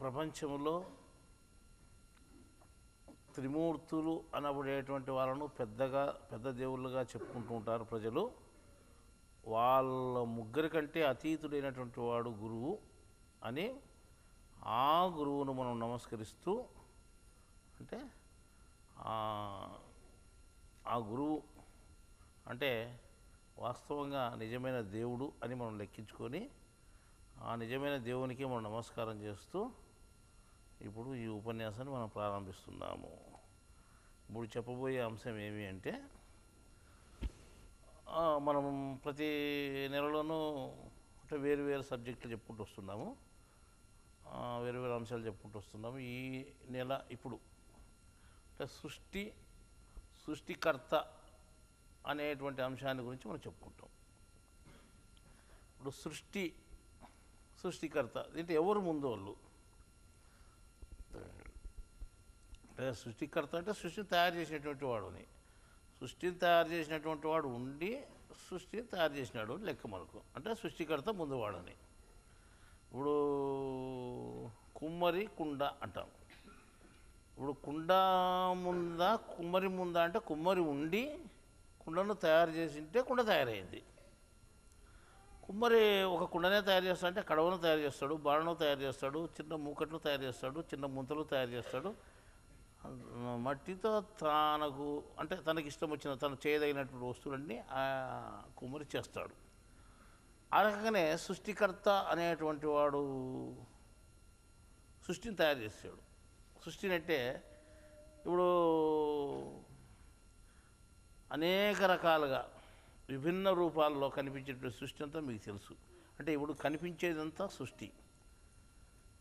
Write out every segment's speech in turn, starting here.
ప్రపంచంలో త్రిమూర్తులు అనబడేటువంటి వాళ్ళను పెద్ద దేవుళ్ళుగా చెప్పుకుంటూ ఉంటారు ప్రజలు. వాళ్ళ ముగ్గురి కంటే అతీతుడైనటువంటి వాడు గురువు అని ఆ గురువును మనం నమస్కరిస్తూ, అంటే ఆ గురువు అంటే వాస్తవంగా నిజమైన దేవుడు అని మనం లెక్కించుకొని ఆ నిజమైన దేవునికి మనం నమస్కారం చేస్తూ ఇప్పుడు ఈ ఉపన్యాసాన్ని మనం ప్రారంభిస్తున్నాము. ఇప్పుడు చెప్పబోయే అంశం ఏమి అంటే, మనం ప్రతి నెలలోనూ అంటే వేరు సబ్జెక్టులు చెప్పుకుంటూ వస్తున్నాము, వేరు అంశాలు చెప్పుకుంటూ వస్తున్నాము. ఈ నెల ఇప్పుడు అంటే సృష్టికర్త అనేటువంటి అంశాన్ని గురించి మనం చెప్పుకుంటాం. ఇప్పుడు సృష్టికర్త అంటే ఎవరు ముందు వాళ్ళు అంటే సృష్టికర్త అంటే సృష్టిని తయారు చేసినటువంటి వాడుని, సృష్టిని తయారు చేసినటువంటి వాడు ఉండి సృష్టిని తయారు చేసినాడు లెక్క మనకు, అంటే సృష్టికర్త ముందు వాడని. ఇప్పుడు కుమ్మరి కుండ అంటాం. ఇప్పుడు కుండ ముందా కుమ్మరి ముందా అంటే కుమ్మరి ఉండి కుండను తయారు చేసింటే కుండ తయారైంది. కుమ్మరి ఒక కుండనే తయారు చేస్తాడు అంటే కడవను తయారు చేస్తాడు, బాణను తయారు చేస్తాడు, చిన్న మూకట్లు తయారు చేస్తాడు, చిన్న ముంతలు తయారు చేస్తాడు. మట్టితో తనకి ఇష్టం వచ్చిన తను చేయదగినటువంటి వస్తువులన్నీ ఆ కుమ్మరి చేస్తాడు. ఆ రకంగానే సృష్టికర్త అనేటువంటి వాడు సృష్టిని తయారు చేస్తాడు. సృష్టిని అంటే ఇప్పుడు అనేక రకాలుగా విభిన్న రూపాల్లో కనిపించేటువంటి సృష్టి అంతా మీకు తెలుసు. అంటే ఇప్పుడు కనిపించేదంతా సృష్టి,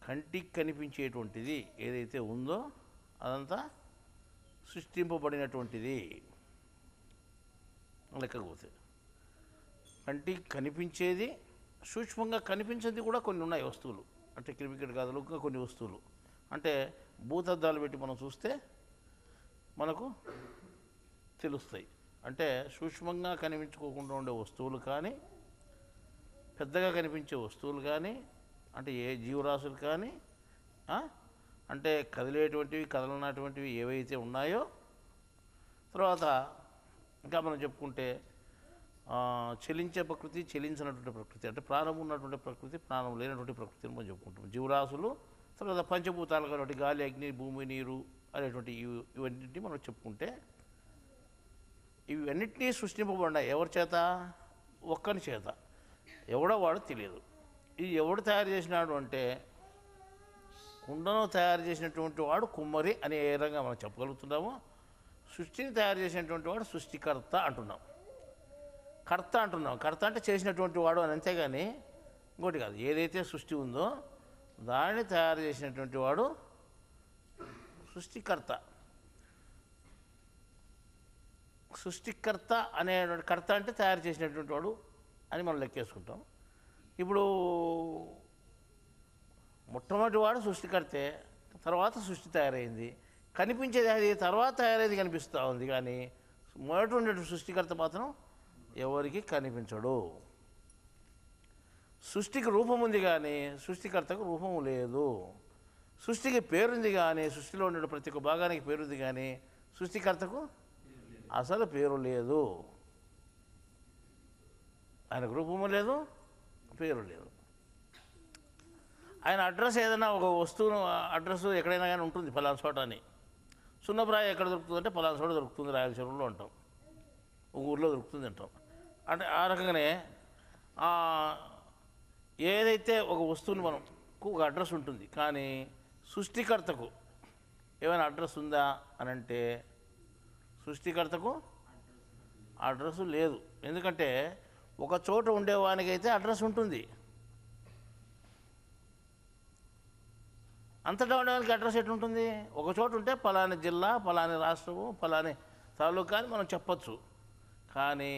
కంటికి కనిపించేటువంటిది ఏదైతే ఉందో అదంతా సృష్టింపబడినటువంటిది లెక్కకపోతే. కంటికి కనిపించేది, సూక్ష్మంగా కనిపించేది కూడా కొన్ని ఉన్నాయి వస్తువులు, అంటే క్రిమికెట్ గాజులు, ఇంకా కొన్ని వస్తువులు. అంటే భూతద్దాలు పెట్టి మనం చూస్తే మనకు తెలుస్తాయి. అంటే సూక్ష్మంగా కనిపించుకోకుండా ఉండే వస్తువులు కానీ, పెద్దగా కనిపించే వస్తువులు కానీ, అంటే ఏ జీవరాశులు కానీ, అంటే కదిలేటువంటివి కదలనటువంటివి ఏవైతే ఉన్నాయో. తర్వాత ఇంకా మనం చెప్పుకుంటే చలించే ప్రకృతి, చలించినటువంటి ప్రకృతి, అంటే ప్రాణం ఉన్నటువంటి ప్రకృతి, ప్రాణం లేనటువంటి ప్రకృతిని మనం చెప్పుకుంటాం. జీవరాశులు, తర్వాత పంచభూతాలు కాబట్టి గాలి, అగ్ని, భూమి, నీరు అనేటువంటి ఇవన్నింటినీ మనం చెప్పుకుంటే ఇవన్నిటినీ సృష్టింపబడినాయి. ఎవరి చేత? ఒక్కని చేత. ఎవడో వాడు తెలియదు. ఇది ఎవడు తయారు చేసినాడు అంటే కుండను తయారు చేసినటువంటి వాడు కుమ్మరి అనే ఏ రకంగా మనం చెప్పగలుగుతున్నాము. సృష్టిని తయారు చేసినటువంటి వాడు సృష్టికర్త అంటున్నాం, కర్త అంటున్నాం. కర్త అంటే చేసినటువంటి వాడు అని, అంతేగాని ఇంకోటి కాదు. ఏదైతే సృష్టి ఉందో దాన్ని తయారు చేసినటువంటి వాడు సృష్టికర్త. సృష్టికర్త అనేటువంటి కర్త అంటే తయారు చేసినటువంటి వాడు అని మనం లెక్కేసుకుంటాం. ఇప్పుడు మొట్టమొదటి వాడు సృష్టికర్తే, తర్వాత సృష్టి తయారైంది. కనిపించేది అది తర్వాత తయారైంది కనిపిస్తూ ఉంది, కానీ మొదటి ఉండేటువంటి సృష్టికర్త మాత్రం ఎవరికి కనిపించడు. సృష్టికి రూపం ఉంది కానీ సృష్టికర్తకు రూపం లేదు. సృష్టికి పేరుంది కానీ, సృష్టిలో ఉండే ప్రతి ఒక్క భాగానికి పేరుంది కానీ సృష్టికర్తకు అసలు పేరు లేదు. ఆయనకు రూపము లేదు, పేరు లేదు. ఆయన అడ్రస్ ఏదైనా ఒక వస్తువును అడ్రస్ ఎక్కడైనా కానీ ఉంటుంది, ఫలానా చోట అని. సున్నప్రాయ ఎక్కడ దొరుకుతుంది అంటే ఫలానా చోట దొరుకుతుంది, రాయలసీమలో అంటాం, ఒక ఊళ్ళో దొరుకుతుంది అంటాం. అంటే ఆ రకంగానే ఏదైతే ఒక వస్తువుని మనకు ఒక అడ్రస్ ఉంటుంది, కానీ సృష్టికర్తకు ఏమైనా అడ్రస్ ఉందా అని అంటే సృష్టికర్తకు అడ్రస్ లేదు. ఎందుకంటే ఒక చోట ఉండేవానికైతే అడ్రస్ ఉంటుంది, అంతటా ఉండేవానికి అడ్రస్ ఎట్లుంటుంది? ఒక చోట ఉంటే ఫలాని జిల్లా, ఫలాని రాష్ట్రము, ఫలాని తాలూకా అని మనం చెప్పచ్చు. కానీ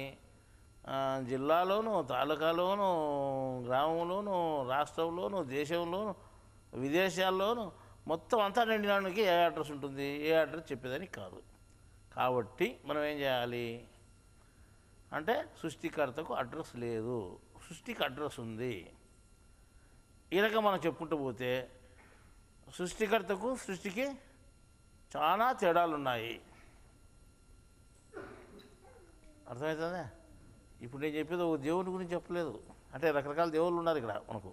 జిల్లాలోనూ, తాలూకాలోనూ, గ్రామంలోనూ, రాష్ట్రంలోనూ, దేశంలోనూ, విదేశాల్లోనూ మొత్తం అంతా నిండినానికి ఏ అడ్రస్ ఉంటుంది? ఏ అడ్రస్ చెప్పేదని కాదు. కాబట్టి మనం ఏం చేయాలి అంటే సృష్టికర్తకు అడ్రస్ లేదు, సృష్టికి అడ్రస్ ఉంది. ఈ రకంగా మనం చెప్పుకుంటూ పోతే సృష్టికర్తకు సృష్టికి చాలా తేడాలు ఉన్నాయి. అర్థమవుతుందా? ఇప్పుడు నేను చెప్పేది ఒక దేవుని గురించి చెప్పలేదు. అంటే రకరకాల దేవుళ్ళు ఉన్నారు ఇక్కడ మనకు.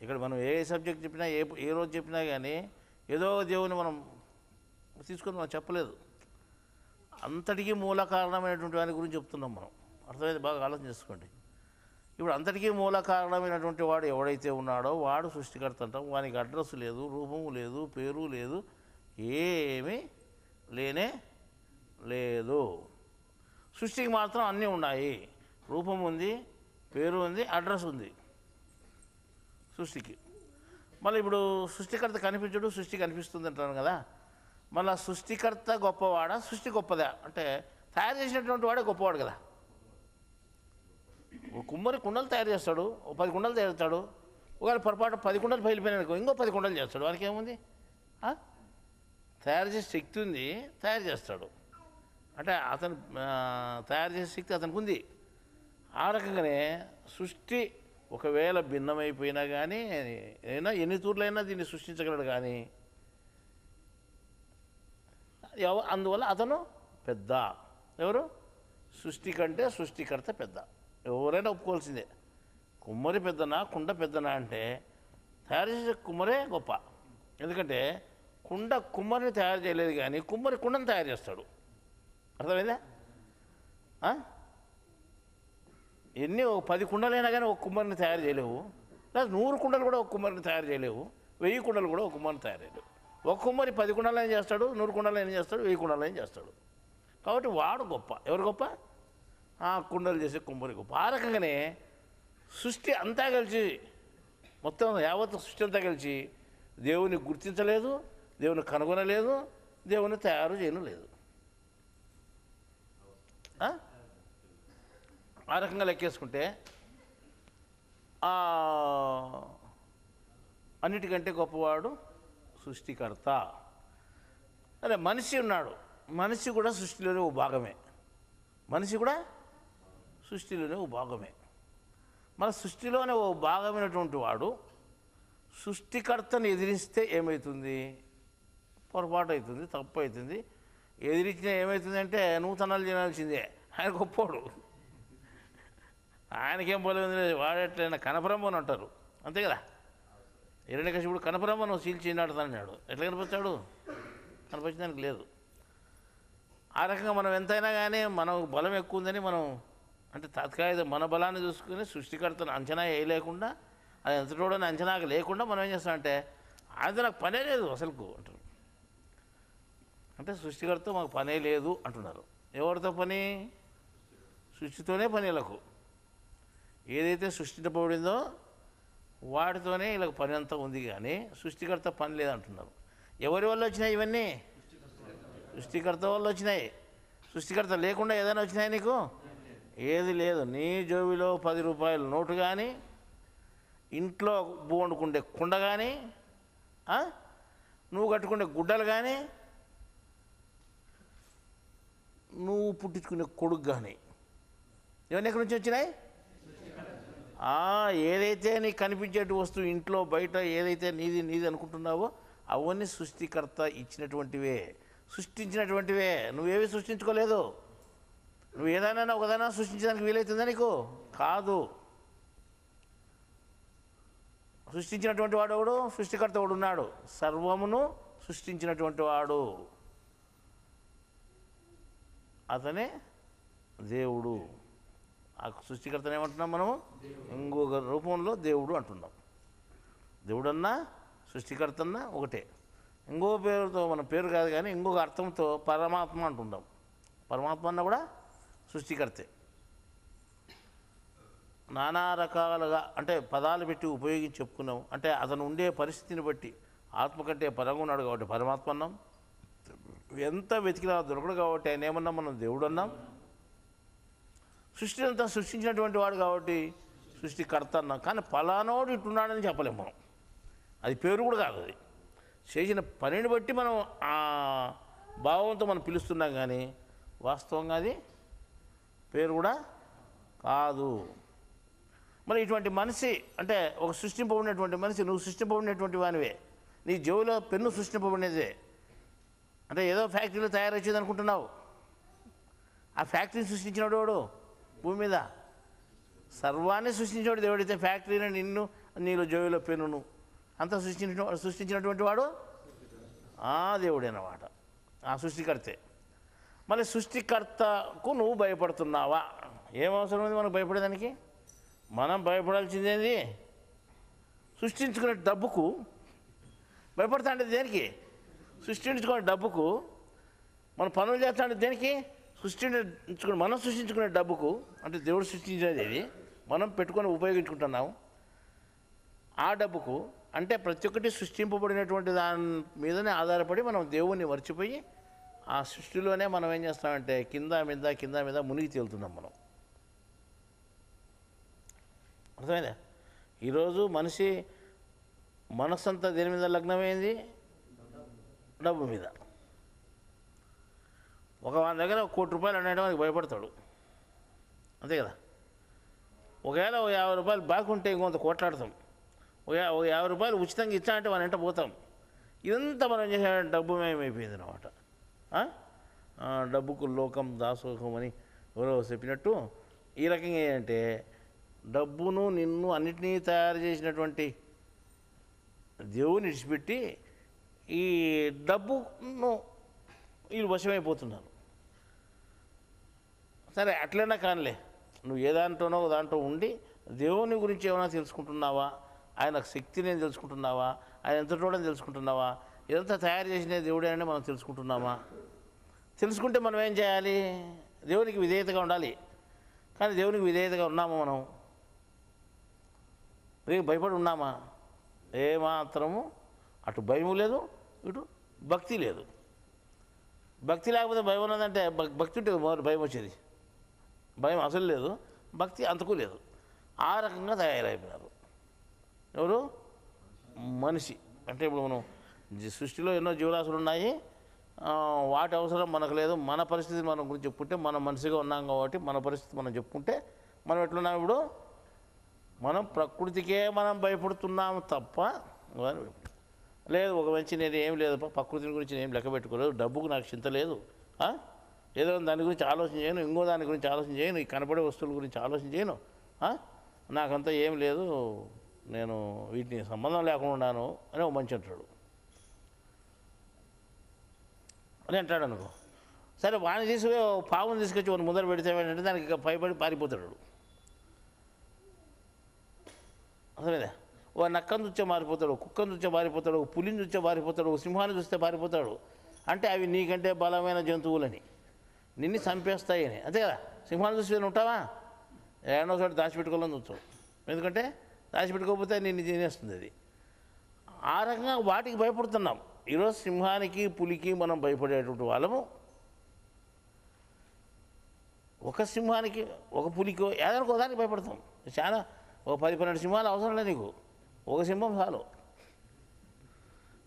ఇక్కడ మనం ఏ సబ్జెక్ట్ చెప్పినా ఏ రోజు చెప్పినా కానీ ఏదో దేవుని మనం తీసుకొని మనం చెప్పలేదు. అంతటికీ మూల కారణమైనటువంటి వారి గురించి చెప్తున్నాం మనం. అర్థమైంది? బాగా ఆలోచన చేసుకోండి. ఇప్పుడు అంతటికీ మూల కారణమైనటువంటి వాడు ఎవడైతే ఉన్నాడో వాడు సృష్టికర్త అంటాం. వానికి అడ్రస్ లేదు, రూపము లేదు, పేరు లేదు, ఏమీ లేనే లేదు. సృష్టికి మాత్రం అన్నీ ఉన్నాయి. రూపం ఉంది, పేరు ఉంది, అడ్రస్ ఉంది సృష్టికి. మళ్ళీ ఇప్పుడు సృష్టికర్త కనిపించడు, సృష్టి కనిపిస్తుంది అంటాను కదా. మళ్ళీ సృష్టికర్త గొప్పవాడా, సృష్టి గొప్పదా అంటే తయారు చేసినటువంటి వాడే గొప్పవాడు కదా. కుమ్మరి కుండలు తయారు చేస్తాడు, 10 కుండలు తయారు చేస్తాడు. ఒకవేళ పొరపాటు 10 కుండలు పగిలిపోయినాడు, ఇంకో 10 కుండలు చేస్తాడు. వానికి ఏముంది? తయారు చేసే శక్తి ఉంది, తయారు చేస్తాడు. అంటే అతను తయారు చేసే శక్తి అతనికి ఉంది. ఆ రకంగానే సృష్టి ఒకవేళ భిన్నమైపోయినా కానీ ఎన్ని తూర్లైనా దీన్ని సృష్టించగలడు. కానీ అందువల్ల అతను పెద్ద. ఎవరు? సృష్టి కంటే సృష్టికర్త పెద్ద. ఎవరైనా ఒప్పుకోవాల్సిందే. కుమ్మరి పెద్దనా, కుండ పెద్దనా అంటే తయారు చేసే కుమ్మరే గొప్ప. ఎందుకంటే కుండ కుమ్మరిని తయారు చేయలేదు, కానీ కుమ్మరి కుండను తయారు చేస్తాడు. అర్థమైందా? ఎన్ని 10 కుండలైనా కానీ ఒక కుమ్మరిని తయారు చేయలేవు. లేదా 100 కుండలు కూడా ఒక కుమ్మరిని తయారు చేయలేవు. 1000 కుండలు కూడా ఒక కుమ్మరిని తయారు చేయలేవు. ఒక కుమ్మరి 10 కుండలు ఏం చేస్తాడు, 100 కుండలు ఏం చేస్తాడు, 1000 కుండలు ఏం చేస్తాడు. కాబట్టి వాడు గొప్ప. ఎవరు గొప్ప? కుండలు చేసే కుమ్మరి గొప్ప. ఆ రకంగానే సృష్టి అంతా కలిసి, మొత్తం యావత్ సృష్టి అంతా కలిసి దేవుని గుర్తించలేదు, దేవుని కనుగొనలేదు, దేవుని తయారు చేయను లేదు. ఆ రకంగా లెక్కేసుకుంటే అన్నిటికంటే గొప్పవాడు సృష్టికర్త. అదే మనిషి ఉన్నాడు, మనిషి కూడా సృష్టిలోనే ఓ భాగమే. మనిషి కూడా సృష్టిలోనే ఓ భాగమే. మన సృష్టిలోనే ఓ భాగమైనటువంటి వాడు సృష్టికర్తను ఎదిరిస్తే ఏమవుతుంది? పొరపాటు అవుతుంది, తప్పు అవుతుంది. ఎదిరించినా ఏమవుతుందంటే నూతనాలు తినాల్సిందే. ఆయన గొప్పోడు, ఆయనకేం పోలేదు. వాడెట్లయినా కనపరమ్మని అంటారు, అంతే కదా. హిరణ్యకశిపుడు కనపరమ్మను చీల్చి నాడుతాడు. ఎట్లా కనిపిస్తాడు? కనిపించడానికి లేదు. ఆ రకంగా మనం ఎంతైనా కానీ మనం బలం ఎక్కువ ఉందని మనం అంటే తాత్కాలిక మన బలాన్ని చూసుకుని సృష్టికర్తను అంచనా వేయలేకుండా, అది ఎంతటోడని అంచనాకు లేకుండా మనం ఏం చేస్తామంటే ఆయనతో నాకు పనే లేదు అసలుకు అంటారు. అంటే సృష్టికర్త మాకు పనే లేదు అంటున్నారు. ఎవరితో పని? సృష్టితోనే పని. వీళ్ళకు ఏదైతే సృష్టించబడిందో వాటితోనే వీళ్ళకి పని అంతా ఉంది, కానీ సృష్టికర్త పని లేదంటున్నారు. ఎవరి వల్ల వచ్చినాయి ఇవన్నీ? సృష్టికర్త వల్ల వచ్చినాయి. సృష్టికర్త లేకుండా ఏదైనా వచ్చినాయి నీకు? ఏది లేదు. నీ జోబిలో 10 రూపాయల నోటు కానీ, ఇంట్లో వండుకుండే కుండ కానీ, నువ్వు కట్టుకునే గుడ్డలు కానీ, నువ్వు పుట్టించుకునే కొడుకు కానీ ఇవన్నీ ఎక్కడి నుంచి వచ్చినాయి? ఏదైతే నీకు కనిపించేటి వస్తువు ఇంట్లో బయట ఏదైతే నీది అనుకుంటున్నావో అవన్నీ సృష్టికర్త ఇచ్చినటువంటివే, సృష్టించినటువంటివే. నువ్వేవి సృష్టించుకోలేదు. నువ్వు ఏదైనా ఒకదైనా సృష్టించడానికి వీలవుతుందా నీకు? కాదు. సృష్టించినటువంటి వాడు ఎవడు? సృష్టికర్త వాడు ఉన్నాడు. సర్వమును సృష్టించినటువంటి వాడు అతనే దేవుడు. ఆ సృష్టికర్తను ఏమంటున్నాం మనము? ఇంకొక రూపంలో దేవుడు అంటున్నాం. దేవుడన్నా సృష్టికర్తన్నా ఒకటే. ఇంకో పేరుతో మన పేరు కాదు, కానీ ఇంకొక అర్థంతో పరమాత్మ అంటుంటాం. పరమాత్మ అన్న కూడా సృష్టికర్తే. నానా రకాలుగా అంటే పదాలు పెట్టి ఉపయోగించి చెప్పుకున్నాం. అంటే అతను ఉండే పరిస్థితిని బట్టి ఆత్మ కంటే పరంగా ఉన్నాడు కాబట్టి పరమాత్మ అన్నాం. ఎంత వెతికినా దొరకడు కాబట్టి ఆయన ఏమన్నాం? మనం దేవుడు అన్నాం. సృష్టి అంతా సృష్టించినటువంటి వాడు కాబట్టి సృష్టికర్త అన్నాం. కానీ ఫలానోడు ఇట్టున్నాడని చెప్పలేము మనం. అది పేరు కూడా కాదు. అది చేసిన పనిని బట్టి మనం ఆ భావంతో మనం పిలుస్తున్నాం, కానీ వాస్తవంగా అది పేరు కూడా కాదు. మరి ఇటువంటి మనిషి అంటే ఒక సృష్టింపబడినటువంటి మనిషి, నువ్వు సృష్టింపబడినటువంటి వానివే, నీ జేబులో పెన్ను సృష్టింపబడినదే. అంటే ఏదో ఫ్యాక్టరీలో తయారు వచ్చేది అనుకుంటున్నావు. ఆ ఫ్యాక్టరీని సృష్టించినవాడు వాడు భూమి మీద సర్వాన్ని సృష్టించినవాడు దేవుడైతే ఫ్యాక్టరీని నిన్ను నీలో జోబులో పెన్నును అంతా సృష్టించినటువంటి వాడు ఆ దేవుడే అన్నమాట, ఆ సృష్టికర్తే. మళ్ళీ సృష్టికర్తకు నువ్వు భయపడుతున్నావా? ఏం అవసరం ఉంది మనకు భయపడేదానికి? మనం భయపడాల్సిందేంది? సృష్టించుకునే డబ్బుకు భయపడతా అంటే దేనికి? సృష్టించుకునే డబ్బుకు. మనం పనులు చేస్తా అంటే దేనికి? మనం సృష్టించుకునే డబ్బుకు. అంటే దేవుడు సృష్టించేది ఇది, మనం పెట్టుకొని ఉపయోగించుకుంటున్నాము ఆ డబ్బుకు. అంటే ప్రతి ఒక్కటి సృష్టింపబడినటువంటి దాని మీదనే ఆధారపడి మనం దేవుణ్ణి మర్చిపోయి ఆ సృష్టిలోనే మనం ఏం చేస్తామంటే కింద మీద మునిగి తేలుతున్నాం మనం. అర్థమైందా? ఈరోజు మనిషి మనస్సంతా దేని మీద లగ్నమైంది? డబ్బు మీద. ఒక మన దగ్గర ₹1,00,00,000 అనేవానికి భయపడతాడు, అంతే కదా. ఒకవేళ ₹50 బాకీ ఉంటే ఇంకొంత కొట్లాడతాం. ఒక ₹50 ఉచితంగా ఇచ్చా అంటే మన వెంట పోతాం. ఇదంతా మనం చేసే డబ్బుమయమైపోయింది అన్నమాట. డబ్బుకు లోకం దాసోహం అని ఎవరో చెప్పినట్టు ఈ రకంగా ఏంటంటే డబ్బును నిన్ను అన్నిటినీ తయారు చేసినటువంటి దేవుని విడిచిపెట్టి ఈ డబ్బును వీళ్ళు వశమైపోతున్నారు. సరే అట్లైనా కానిలే, నువ్వు ఏ దాంట్లోనో దాంట్లో ఉండి దేవుని గురించి ఏమైనా తెలుసుకుంటున్నావా? ఆయన శక్తిని ఏం తెలుసుకుంటున్నావా? ఆయన ఎంత చూడని తెలుసుకుంటున్నావా? ఇదంతా తయారు చేసిన దేవుడే అని మనం తెలుసుకుంటున్నామా? తెలుసుకుంటే మనం ఏం చేయాలి? దేవునికి విధేయతగా ఉండాలి. కానీ దేవునికి విధేయతగా ఉన్నామా? మనం భయపడి ఉన్నామా? ఏమాత్రము అటు భయం లేదు, ఇటు భక్తి లేదు. భక్తి లేకపోతే భయం ఉన్నదంటే భక్తి ఉంటే భయం వచ్చేది. భయం అసలు లేదు, భక్తి అంతకు లేదు. ఆ రకంగా తయారైపోయినారు ఎవరు? మనిషి. అంటే ఇప్పుడు మనం సృష్టిలో ఎన్నో జీవరాశులు ఉన్నాయి, వాటి అవసరం మనకు లేదు. మన పరిస్థితి మనం గురించి చెప్పుకుంటే మనం మనిషిగా ఉన్నాం కాబట్టి మన పరిస్థితి మనం చెప్పుకుంటే మనం ఎట్లున్నాం? ఇప్పుడు మనం ప్రకృతికే మనం భయపడుతున్నాము తప్ప లేదు. ఒక మంచి నేను ఏం లేదు, ప్రకృతిని గురించి నేను లెక్క పెట్టుకోలేదు, డబ్బుకు నాకు చింత లేదు, ఏదో దాని గురించి ఆలోచన చేయను, ఇంకో దాని గురించి ఆలోచన చేయను, ఈ కనపడే వస్తువుల గురించి ఆలోచన చేయను, నాకంతా ఏం లేదు, నేను వీటిని సంబంధం లేకుండా ఉన్నాను అని ఒక మంచి అంటాడు అని అంటాడు అనుకో. సరే వాడిని తీసుకుని పావుని తీసుకొచ్చి వాడిని ముందర పెడితే ఏంటంటే దానికి భయపడి పారిపోతాడు. అర్థమైందా? ఓ నక్కను చూస్తే మారిపోతాడు, కుక్కను చూస్తే మారిపోతాడు, పులిని చూస్తే మారిపోతాడు, సింహాన్ని చూస్తే మారిపోతాడు. అంటే అవి నీకంటే బలమైన జంతువులని, నిన్ను చంపేస్తాయని. అంతే కదా. సింహాన్ని చూసి ఉంటావా? ఏడో చోట దాచిపెట్టుకోవాలని చూస్తావు. ఎందుకంటే దాచిపెట్టుకోకపోతే నిన్ను తినేస్తుంది అది. ఆ రకంగా వాటికి భయపడుతున్నాం. ఈరోజు సింహానికి పులికి మనం భయపడేటువంటి వాళ్ళము. ఒక సింహానికి ఒక పులికో ఏదైనా ఒక దానికి భయపడతాం. చాలా ఒక 10-12 సింహాలు అవసరం లేదు నీకు. ఒక సింహం చాలు,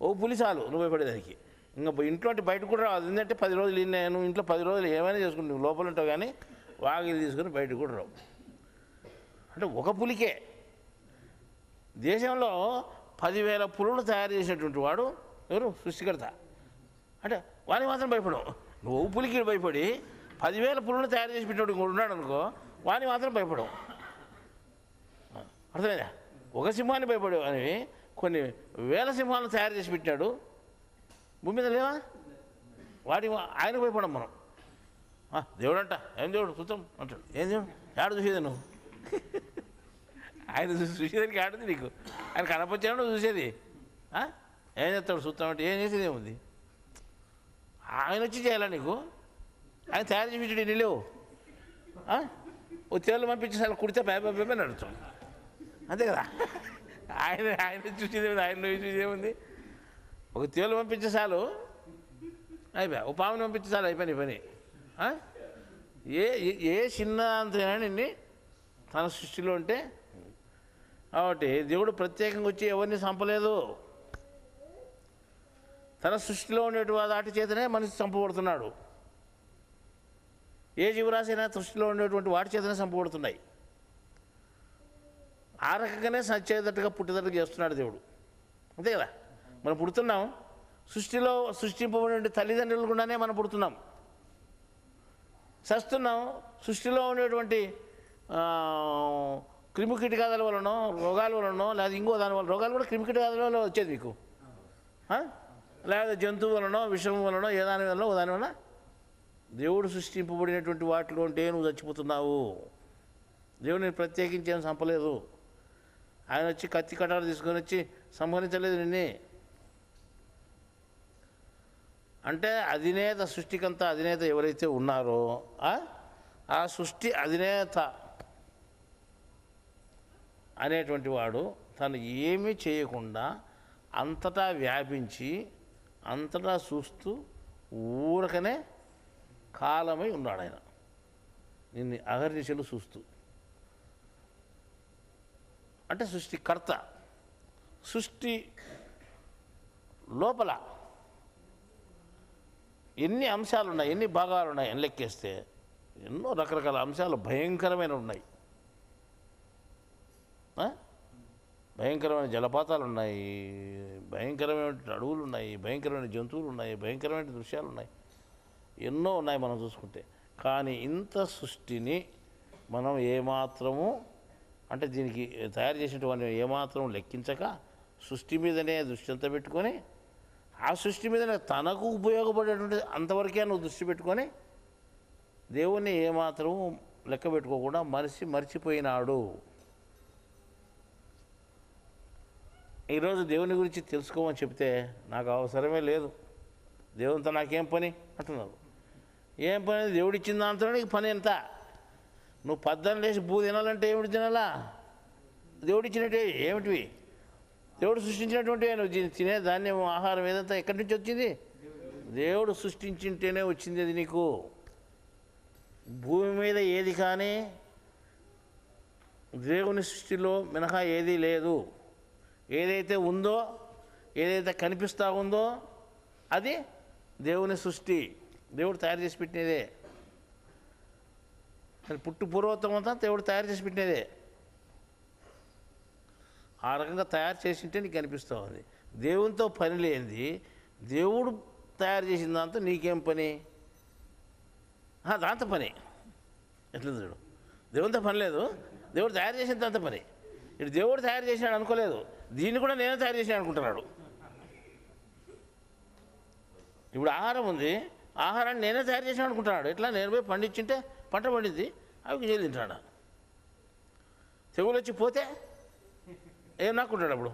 ఒక పులి చాలు నువ్వు భయపడేదానికి. ఇంకా ఇంట్లో బయటకు కూడా రావు. ఎందుకంటే 10 రోజులు నువ్వు ఇంట్లో 10 రోజులు ఏమైనా చేసుకుని నువ్వు లోపల ఉంటావు, కానీ వాగిలు తీసుకుని బయటకు కూడా రావు. అంటే ఒక పులికే దేశంలో 10,000 పులులు తయారు చేసినటువంటి వాడు ఎవరు? సృష్టికర్త. అంటే వానికి మాత్రం భయపడవు. నువ్వు పులికి భయపడి 10,000 పులులు తయారు చేసి పెట్టాడు ఉన్నాడు అనుకో, వానికి మాత్రం భయపడవు. అర్థమైందా? ఒక సింహాన్ని భయపడేవు అని కొన్ని వేల సింహాలను తయారు చేసి పెట్టాడు. భూమి మీద లేవా? వాటి ఆయనకు భయపడం మనం. దేవుడు అంట, ఏం దేవుడు చూద్దాం అంటాడు. ఏం దేవుడు? ఆడ చూసేది నువ్వు? ఆయన చూసేదానికి ఆడుంది నీకు. ఆయన కనపచ్చాడు నువ్వు చూసేది. ఏం చేస్తాడు? చూస్తామంటే ఏం చేసేది ఏముంది? ఆయన వచ్చి చేయాలా నీకు? ఆయన తయారు చేసి పెట్టాడు నీళ్ళేవు. ఓ తేళ్ళు పంపించేసారి కుడితే పేపే నడుస్తాం, అంతే కదా. ఆయన చూసేదేముంది? ఆయన చూసేదేముంది? ఒక తేలు పంపించే చాలు అయిపోయా, ఒక పాముని పంపించే చాలు అయిపోయిన పని. ఏ చిన్న అంతైనా నిన్ను తన సృష్టిలో ఉంటే. కాబట్టి దేవుడు ప్రత్యేకంగా వచ్చి ఎవరిని చంపలేదు. తన సృష్టిలో ఉండేటువంటి వాటి చేతనే మనిషి చంపబడుతున్నాడు. ఏ జీవరాశి అయినా సృష్టిలో ఉండేటువంటి వాటి చేతనే చంపబడుతున్నాయి. ఆ రకంగానే సచ్చేటట్టుగా పుట్టేటట్టుగా చేస్తున్నాడు దేవుడు, అంతే కదా. మనం పుడుతున్నాం, సృష్టిలో సృష్టింపబడిన తల్లిదండ్రులు కూడానే మనం పుడుతున్నాం. చస్తున్నాం, సృష్టిలో ఉండేటువంటి క్రిమికీటకాదుల వలన, రోగాల వలన, లేదా ఇంకో దాని వల్ల, రోగాలు కూడా క్రిమికీటకాదుల వల్ల వచ్చేది మీకు, లేదా జంతువు వలన, విషం వలన, ఏ దాని వల్ల దాని వల్ల దేవుడు సృష్టింపబడినటువంటి వాటిలో ఉంటే నువ్వు చచ్చిపోతున్నావు. దేవుడిని ప్రత్యేకించి ఏం చంపలేదు. ఆయన వచ్చి కత్తి కటారు తీసుకొని వచ్చి సంహరించలేదు నిన్నే. అంటే అధినేత, సృష్టికంతా అధినేత ఎవరైతే ఉన్నారో ఆ సృష్టి అధినేత అనేటువంటి వాడు తను ఏమీ చేయకుండా అంతటా వ్యాపించి అంతటా చూస్తూ ఊరకనే కాలమై ఉన్నాడు. ఆయన నిన్ను అహర్నిశలు చూస్తూ, అంటే సృష్టికర్త. సృష్టి లోపల ఎన్ని అంశాలు ఉన్నాయి, ఎన్ని భాగాలు ఉన్నాయి అని లెక్కేస్తే ఎన్నో రకరకాల అంశాలు భయంకరమైన ఉన్నాయి. భయంకరమైన జలపాతాలు ఉన్నాయి, భయంకరమైన అడవులు ఉన్నాయి, భయంకరమైన జంతువులు ఉన్నాయి, భయంకరమైన దృశ్యాలు ఉన్నాయి, ఎన్నో ఉన్నాయి మనం చూసుకుంటే. కానీ ఇంత సృష్టిని మనం ఏమాత్రము, అంటే దీనికి తయారు చేసినటువంటి ఏమాత్రం లెక్కించక సృష్టి మీదనే దృష్టి అంతా పెట్టుకొని, ఆ సృష్టి మీదనే తనకు ఉపయోగపడేటువంటి అంతవరకే నువ్వు దృష్టి పెట్టుకొని దేవుణ్ణి ఏమాత్రం లెక్క పెట్టుకోకుండా మర్చిపోయినాడు. ఈరోజు దేవుని గురించి తెలుసుకోమని చెప్తే నాకు అవసరమే లేదు, దేవునితో నాకేం పని అంటున్నారు. ఏం పని? దేవుడు ఇచ్చిన దాంతో నీకు పని ఎంత? నువ్వు పద్దన లేచి భూ తినాలంటే ఏమిటి తినాలా? దేవుడు ఇచ్చినట్టే ఏమిటివి? దేవుడు సృష్టించినటువంటి నువ్వు తినే ధాన్యం, ఆహారం ఏదంతా ఎక్కడి నుంచి వచ్చింది? దేవుడు సృష్టించింటేనే వచ్చింది అది నీకు. భూమి మీద ఏది కానీ దేవుని సృష్టిలో మినహా ఏదీ లేదు. ఏదైతే ఉందో, ఏదైతే కనిపిస్తూ ఉందో అది దేవుని సృష్టి, దేవుడు తయారు చేసి పెట్టినదే. పుట్టు పూర్వోత్తరం అంతా దేవుడు తయారు చేసి పెట్టినదే. ఆ రకంగా తయారు చేసింటే నీకు కనిపిస్తూ ఉంది. దేవునితో పని లేనిది దేవుడు తయారు చేసిన దాంతో నీకేం పని? దాంతో పని ఎట్లా చూడు, దేవునితో పని లేదు, దేవుడు తయారు చేసిన దాంతో పని. ఇటు దేవుడు తయారు చేసినాడు అనుకోలేదు, దీన్ని కూడా నేనే తయారు చేసినా అనుకుంటున్నాడు. ఇప్పుడు ఆహారం ఉంది, ఆహారాన్ని నేనే తయారు చేసినా అనుకుంటున్నాడు. ఎట్లా? నేను పోయి పండించుంటే పంట పండింది, అవి చేసి తింటాడు. తెగులు వచ్చి పోతే ఏం నాకుంటాడు? అప్పుడు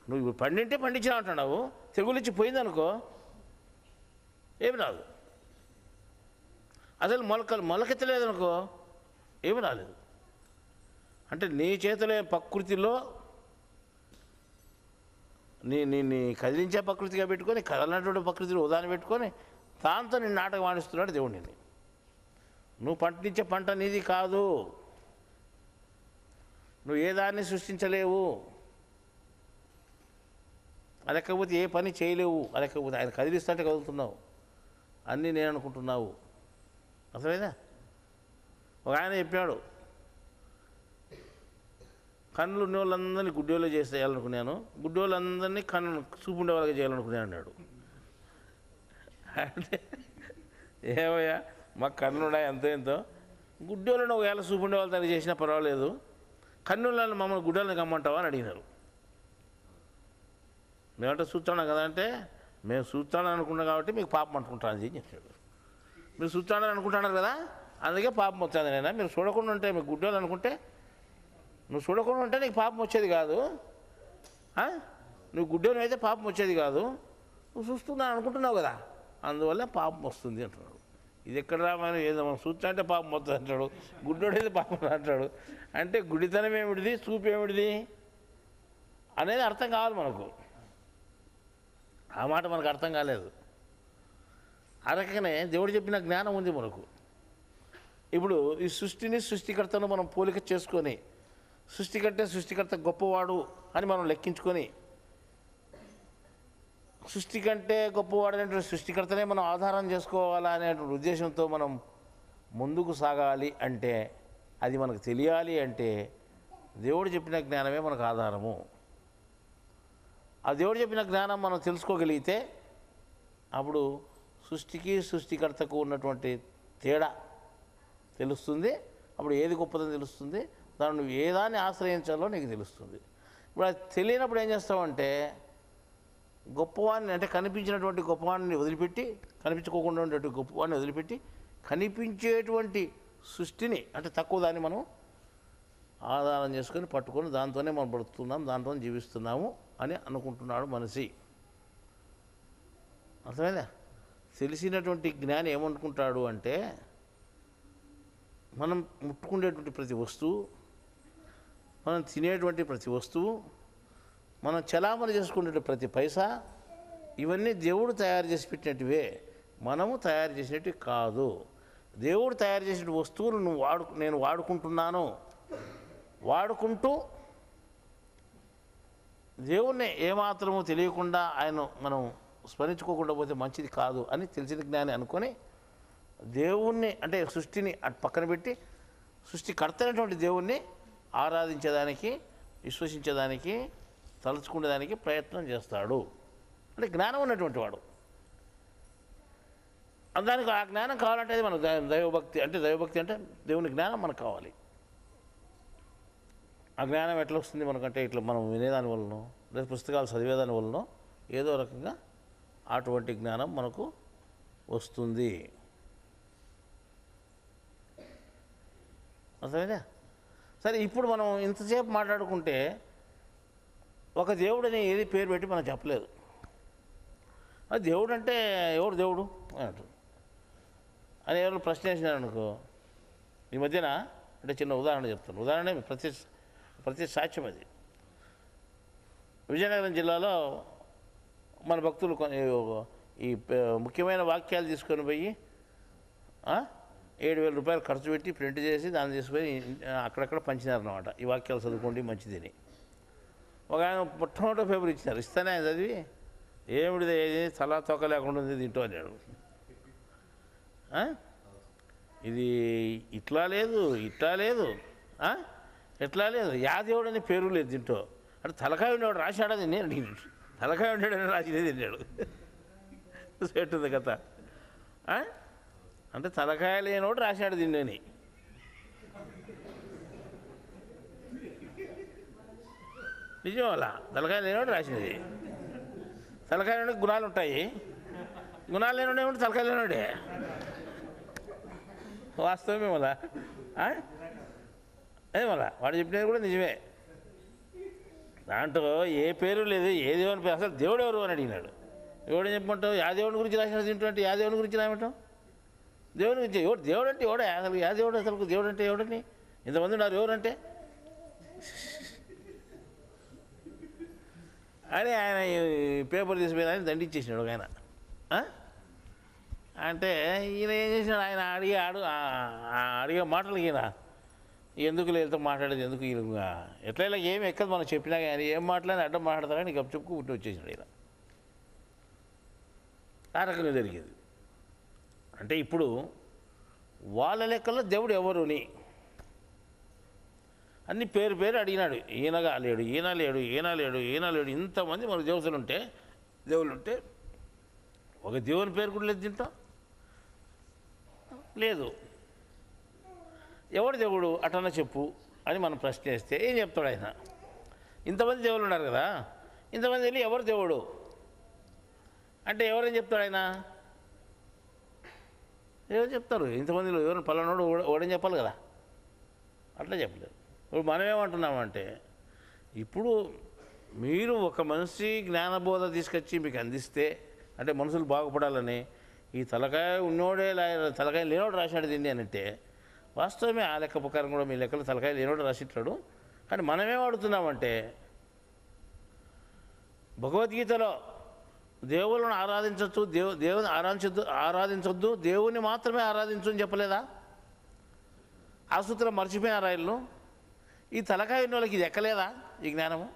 నువ్వు పండింటే పండించినా అంటున్నావు, తెగులు ఇచ్చి పోయిందనుకో ఏమి రాదు. అసలు మొలకెత్తలేదనుకో ఏమి రాలేదు. అంటే నీ చేతిలో ప్రకృతిలో నీ కదిలించే ప్రకృతిగా పెట్టుకొని, కదలనటువంటి ప్రకృతిలో ఉదాహరణ పెట్టుకొని దాంతో నేను నాటకం ఆడిస్తున్నాడు దేవుడు నిన్ను. నువ్వు పండించే పంట నీది కాదు, నువ్వు ఏ దాన్ని సృష్టించలేవు, అదకపోతే ఏ పని చేయలేవు, అదకపోతే ఆయన కదిలిస్తుంటే కదులుతున్నావు, అన్నీ నేను అనుకుంటున్నావు. అసలేదా? ఒక ఆయన చెప్పాడు, కన్నులు ఉన్న వాళ్ళందరినీ గుడ్డోళ్ళు చేసేయాలనుకున్నాను, గుడ్డోళ్ళందరినీ కన్ను చూపుండే వాళ్ళకి చేయాలనుకున్నాను అన్నాడు. అంటే ఏమయ్యా, మాకు కన్నులు ఉన్నాయి ఎంతో గుడ్డోళ్ళని ఒకవేళ చూపుండే వాళ్ళ తనకి చేసినా పర్వాలేదు, కన్నులను మమ్మల్ని గుడ్డోళ్ళని కమ్మంటావా అని అడిగినారు. మేమంటే చూస్తాను కదా అంటే, మేము చూస్తానని అనుకున్నాం కాబట్టి మీకు పాపం అనుకుంటాను అని చెప్పాడు. మీరు చూస్తానని అనుకుంటున్నారు కదా అందుకే పాపం వచ్చింది. నేను మీరు చూడకుండా ఉంటే, మీకు గుడ్డోళ్ళు అనుకుంటే, నువ్వు చూడకుండా ఉంటే నీకు పాపం వచ్చేది కాదు, నువ్వు గుడ్డోని అయితే పాపం వచ్చేది కాదు, నువ్వు చూస్తున్నాను అనుకుంటున్నావు కదా అందువల్ల పాపం వస్తుంది అంటున్నాడు. ఇది ఎక్కడ రామని ఏదో మనం చూస్తా అంటే పాపం వస్తుంది అంటాడు, గుడ్డోడైతే పాపం అంటాడు. అంటే గుడితనం ఏమిటిది, చూపు ఏమిటిది అనేది అర్థం కావాలి మనకు. ఆ మాట మనకు అర్థం కాలేదు. ఆ రకంగానే దేవుడు చెప్పిన జ్ఞానం ఉంది మనకు. ఇప్పుడు ఈ సృష్టిని సృష్టికర్తను మనం పోలిక చేసుకొని, సృష్టికర్త గొప్పవాడు అని మనం లెక్కించుకొని, సృష్టి కంటే గొప్పవాడు అనేటువంటి సృష్టికర్తనే మనం ఆధారం చేసుకోవాలా అనేటువంటి ఉద్దేశంతో మనం ముందుకు సాగాలి అంటే, అది మనకు తెలియాలి అంటే దేవుడు చెప్పిన జ్ఞానమే మనకు ఆధారము. ఆ దేవుడు చెప్పిన జ్ఞానం మనం తెలుసుకోగలిగితే అప్పుడు సృష్టికి సృష్టికర్తకు ఉన్నటువంటి తేడా తెలుస్తుంది. అప్పుడు ఏది గొప్పదని తెలుస్తుంది. దాన్ని నువ్వు ఏ దాన్ని ఆశ్రయించాలో నీకు తెలుస్తుంది. ఇప్పుడు అది తెలియనప్పుడు ఏం చేస్తావంటే గొప్పవాడిని, అంటే కనిపించినటువంటి గొప్పవాడిని వదిలిపెట్టి, కనిపించుకోకుండా ఉండేటువంటి గొప్పవాడిని వదిలిపెట్టి కనిపించేటువంటి సృష్టిని, అంటే తక్కువ దాన్ని మనం ఆధారం చేసుకొని పట్టుకొని దాంతోనే మనం బ్రతుకుతున్నాం, దాంతో జీవిస్తున్నాము అని అనుకుంటున్నాడు మనిషి. అర్థమైందా? తెలిసినటువంటి జ్ఞాని ఏమనుకుంటాడు అంటే మనం ముట్టుకునేటువంటి ప్రతి వస్తువు, మనం తినేటువంటి ప్రతి వస్తువు, మనం చలామణి చేసుకునే ప్రతి పైసా, ఇవన్నీ దేవుడు తయారు చేసి పెట్టినట్టువే, మనము తయారు చేసినట్టు కాదు. దేవుడు తయారు చేసిన వస్తువులు నేను వాడుకుంటున్నాను, వాడుకుంటూ దేవుణ్ణి ఏమాత్రము తెలియకుండా మనం స్మరించుకోకుండా పోతే మంచిది కాదు అని తెలిసిన జ్ఞాని అనుకొని దేవుణ్ణి, అంటే సృష్టిని అటు పక్కన పెట్టి సృష్టికర్తైనటువంటి దేవుణ్ణి ఆరాధించేదానికి, విశ్వసించేదానికి, తలుచుకునేదానికి ప్రయత్నం చేస్తాడు. అంటే జ్ఞానం ఉన్నటువంటి వాడు. దానికి ఆ జ్ఞానం కావాలంటే అది మనకు దైవభక్తి అంటే దేవుని జ్ఞానం మనకు కావాలి. ఆ జ్ఞానం ఎట్లా వస్తుంది మనకంటే ఇట్లా మనం వినేదాని వలనో లేదా పుస్తకాలు చదివేదాని వలనో ఏదో రకంగా అటువంటి జ్ఞానం మనకు వస్తుంది. అర్థమైందా? సరే, ఇప్పుడు మనం ఇంతసేపు మాట్లాడుకుంటే ఒక దేవుడిని ఏది పేరు పెట్టి మనం చెప్పలేదు. అది దేవుడు అంటే ఎవడు దేవుడు అని అంటారు అని ఎవరు ప్రశ్న వేసినారు అనుకో, ఈ మధ్యన అంటే చిన్న ఉదాహరణ చెప్తాను. ఉదాహరణ ప్రతి సాక్ష్యం అది. విజయనగరం జిల్లాలో మన భక్తులు ఈ ముఖ్యమైన వాక్యాలు తీసుకొని పోయి 7,000 రూపాయలు ఖర్చు పెట్టి ప్రింట్ చేసి దాన్ని తీసుకొని అక్కడక్కడ పంచినారన్నమాట. ఈ వాక్యాలు చదువుకోండి మంచిదని. ఒక ఆయన మొట్టమొదటి పేపర్ ఇచ్చినారు. ఇస్తానే ఆయన చదివి ఏమిటిది, ఏది తలా తోక లేకుండా ఉంది దీంట్లో అన్నాడు. ఇది ఇట్లా లేదు, ఇట్లా లేదు, ఎట్లా లేదు, యాదేవుడు అనే పేరు లేదు దీంట్లో. అంటే తలకాయ ఉండేవాడు రాశాడని నేను అడిగిన. తలకాయ ఉండేవాడని రాసినది తిన్నాడు. చెట్టుంది కథ. అంటే తలకాయ లేనివాడు రాశాడు దీన్ని. నిజం అలా తలకాయ లేనివాడు రాసినది. తలకాయ లేని గుణాలు ఉంటాయి, గుణాలు లేనివాడు ఏమిటి తలకాయ లేనివాడే. వాస్తవమే మళ్ళా. అదే మళ్ళా వాడు చెప్పినది కూడా నిజమే. దాంట్లో ఏ పేరు లేదు, ఏ దేవుని పేరు, అసలు దేవుడు ఎవరు అని అడిగినాడు. ఎవడని చెప్పమంటావు? యా దేవుని గురించి రాసిన తింటుంటే యా దేవుని గురించి రాయమంటావు? దేవుని గురించి ఎవడు? దేవుడు అంటే ఎవడే అసలు? యా దేవుడు అసలు? దేవుడు అంటే ఎవడని ఇంతమంది ఉన్నారు ఎవరంటే అని ఆయన పేపర్ తీసిపోయిన ఆయన దండించేసినాడు ఒక ఆయన. అంటే ఈయన ఏం చేసినాడు, ఆయన అడిగే మాటలకి ఈయన ఎందుకు లేదు మాట్లాడేది, ఎందుకు ఎట్లా ఇలా ఏమి ఎక్కదు మనం చెప్పినా కానీ ఏం మాట్లాడి అడ్డం మాట్లాడతారని గప్చుప్పు పుట్టి వచ్చేసినాడు ఈయన. ఆ రకంగా జరిగేది. అంటే ఇప్పుడు వాళ్ళ లెక్కల్లో దేవుడు ఎవరుని అన్ని పేరు అడిగినాడు. ఈయనగా లేడు, ఈయన లేడు, ఈయన లేడు, ఈయన లేడు, ఇంతమంది మన దేవుళ్ళు ఉంటే ఒక దేవుని పేరు కూడా లేదు దీంట్లో. లేదు. ఎవడు దేవుడు అటన్నా చెప్పు అని మనం ప్రశ్న చేస్తే ఏం చెప్తాడు ఆయన? ఇంతమంది దేవుళ్ళు ఉన్నారు కదా, ఇంతమంది వెళ్ళి ఎవరు దేవుడు అంటే ఎవరని చెప్తాడు ఆయన? ఎవరు చెప్తారు? ఇంతమందిలో ఎవరు పలానాడు ఓడని చెప్పాలి కదా, అట్లా చెప్పలేదు. ఇప్పుడు మనం ఏమంటున్నామంటే, ఇప్పుడు మీరు ఒక మనిషి జ్ఞానబోధ తీసుకొచ్చి మీకు అందిస్తే, అంటే మనుషులు బాగుపడాలని, ఈ తలకాయ ఉన్నోడే తలకాయ లేనోడు రాశాడు దీన్ని అని అంటే వాస్తవమే. ఆ లెక్క ప్రకారం కూడా మీ లెక్కలు తలకాయ లేనోడు రాసిట్టాడు. కానీ మనమేం అడుగుతున్నామంటే, భగవద్గీతలో దేవుళ్ళను ఆరాధించవచ్చు, దేవుని ఆరాధించొద్దు, దేవుని మాత్రమే ఆరాధించు అని చెప్పలేదా? ఆ సూత్రం మర్చిపోయినారా వీళ్ళు? ఈ తలకాయ ఉన్న వాళ్ళకి ఇది ఎక్కలేదా ఈ జ్ఞానము?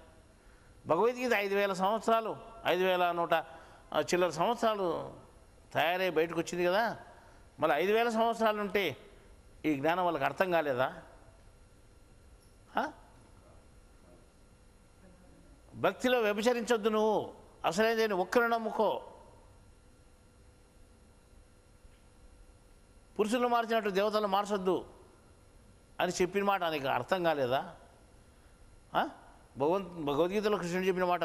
భగవద్గీత 5,000 సంవత్సరాలు, 5,100 చిల్లర సంవత్సరాలు తయారై బయటకు వచ్చింది కదా. మళ్ళీ 5,000 సంవత్సరాలు ఉంటే ఈ జ్ఞానం వాళ్ళకి అర్థం కాలేదా? భక్తిలో వ్యభిచరించొద్దు, నువ్వు అసలైన ఒక్కరిని నమ్ముకో. పురుషులను మార్చినట్టు దేవతలను మార్చొద్దు అని చెప్పిన మాట నీకు అర్థం కాలేదా? భగవద్గీతలో కృష్ణుడు చెప్పిన మాట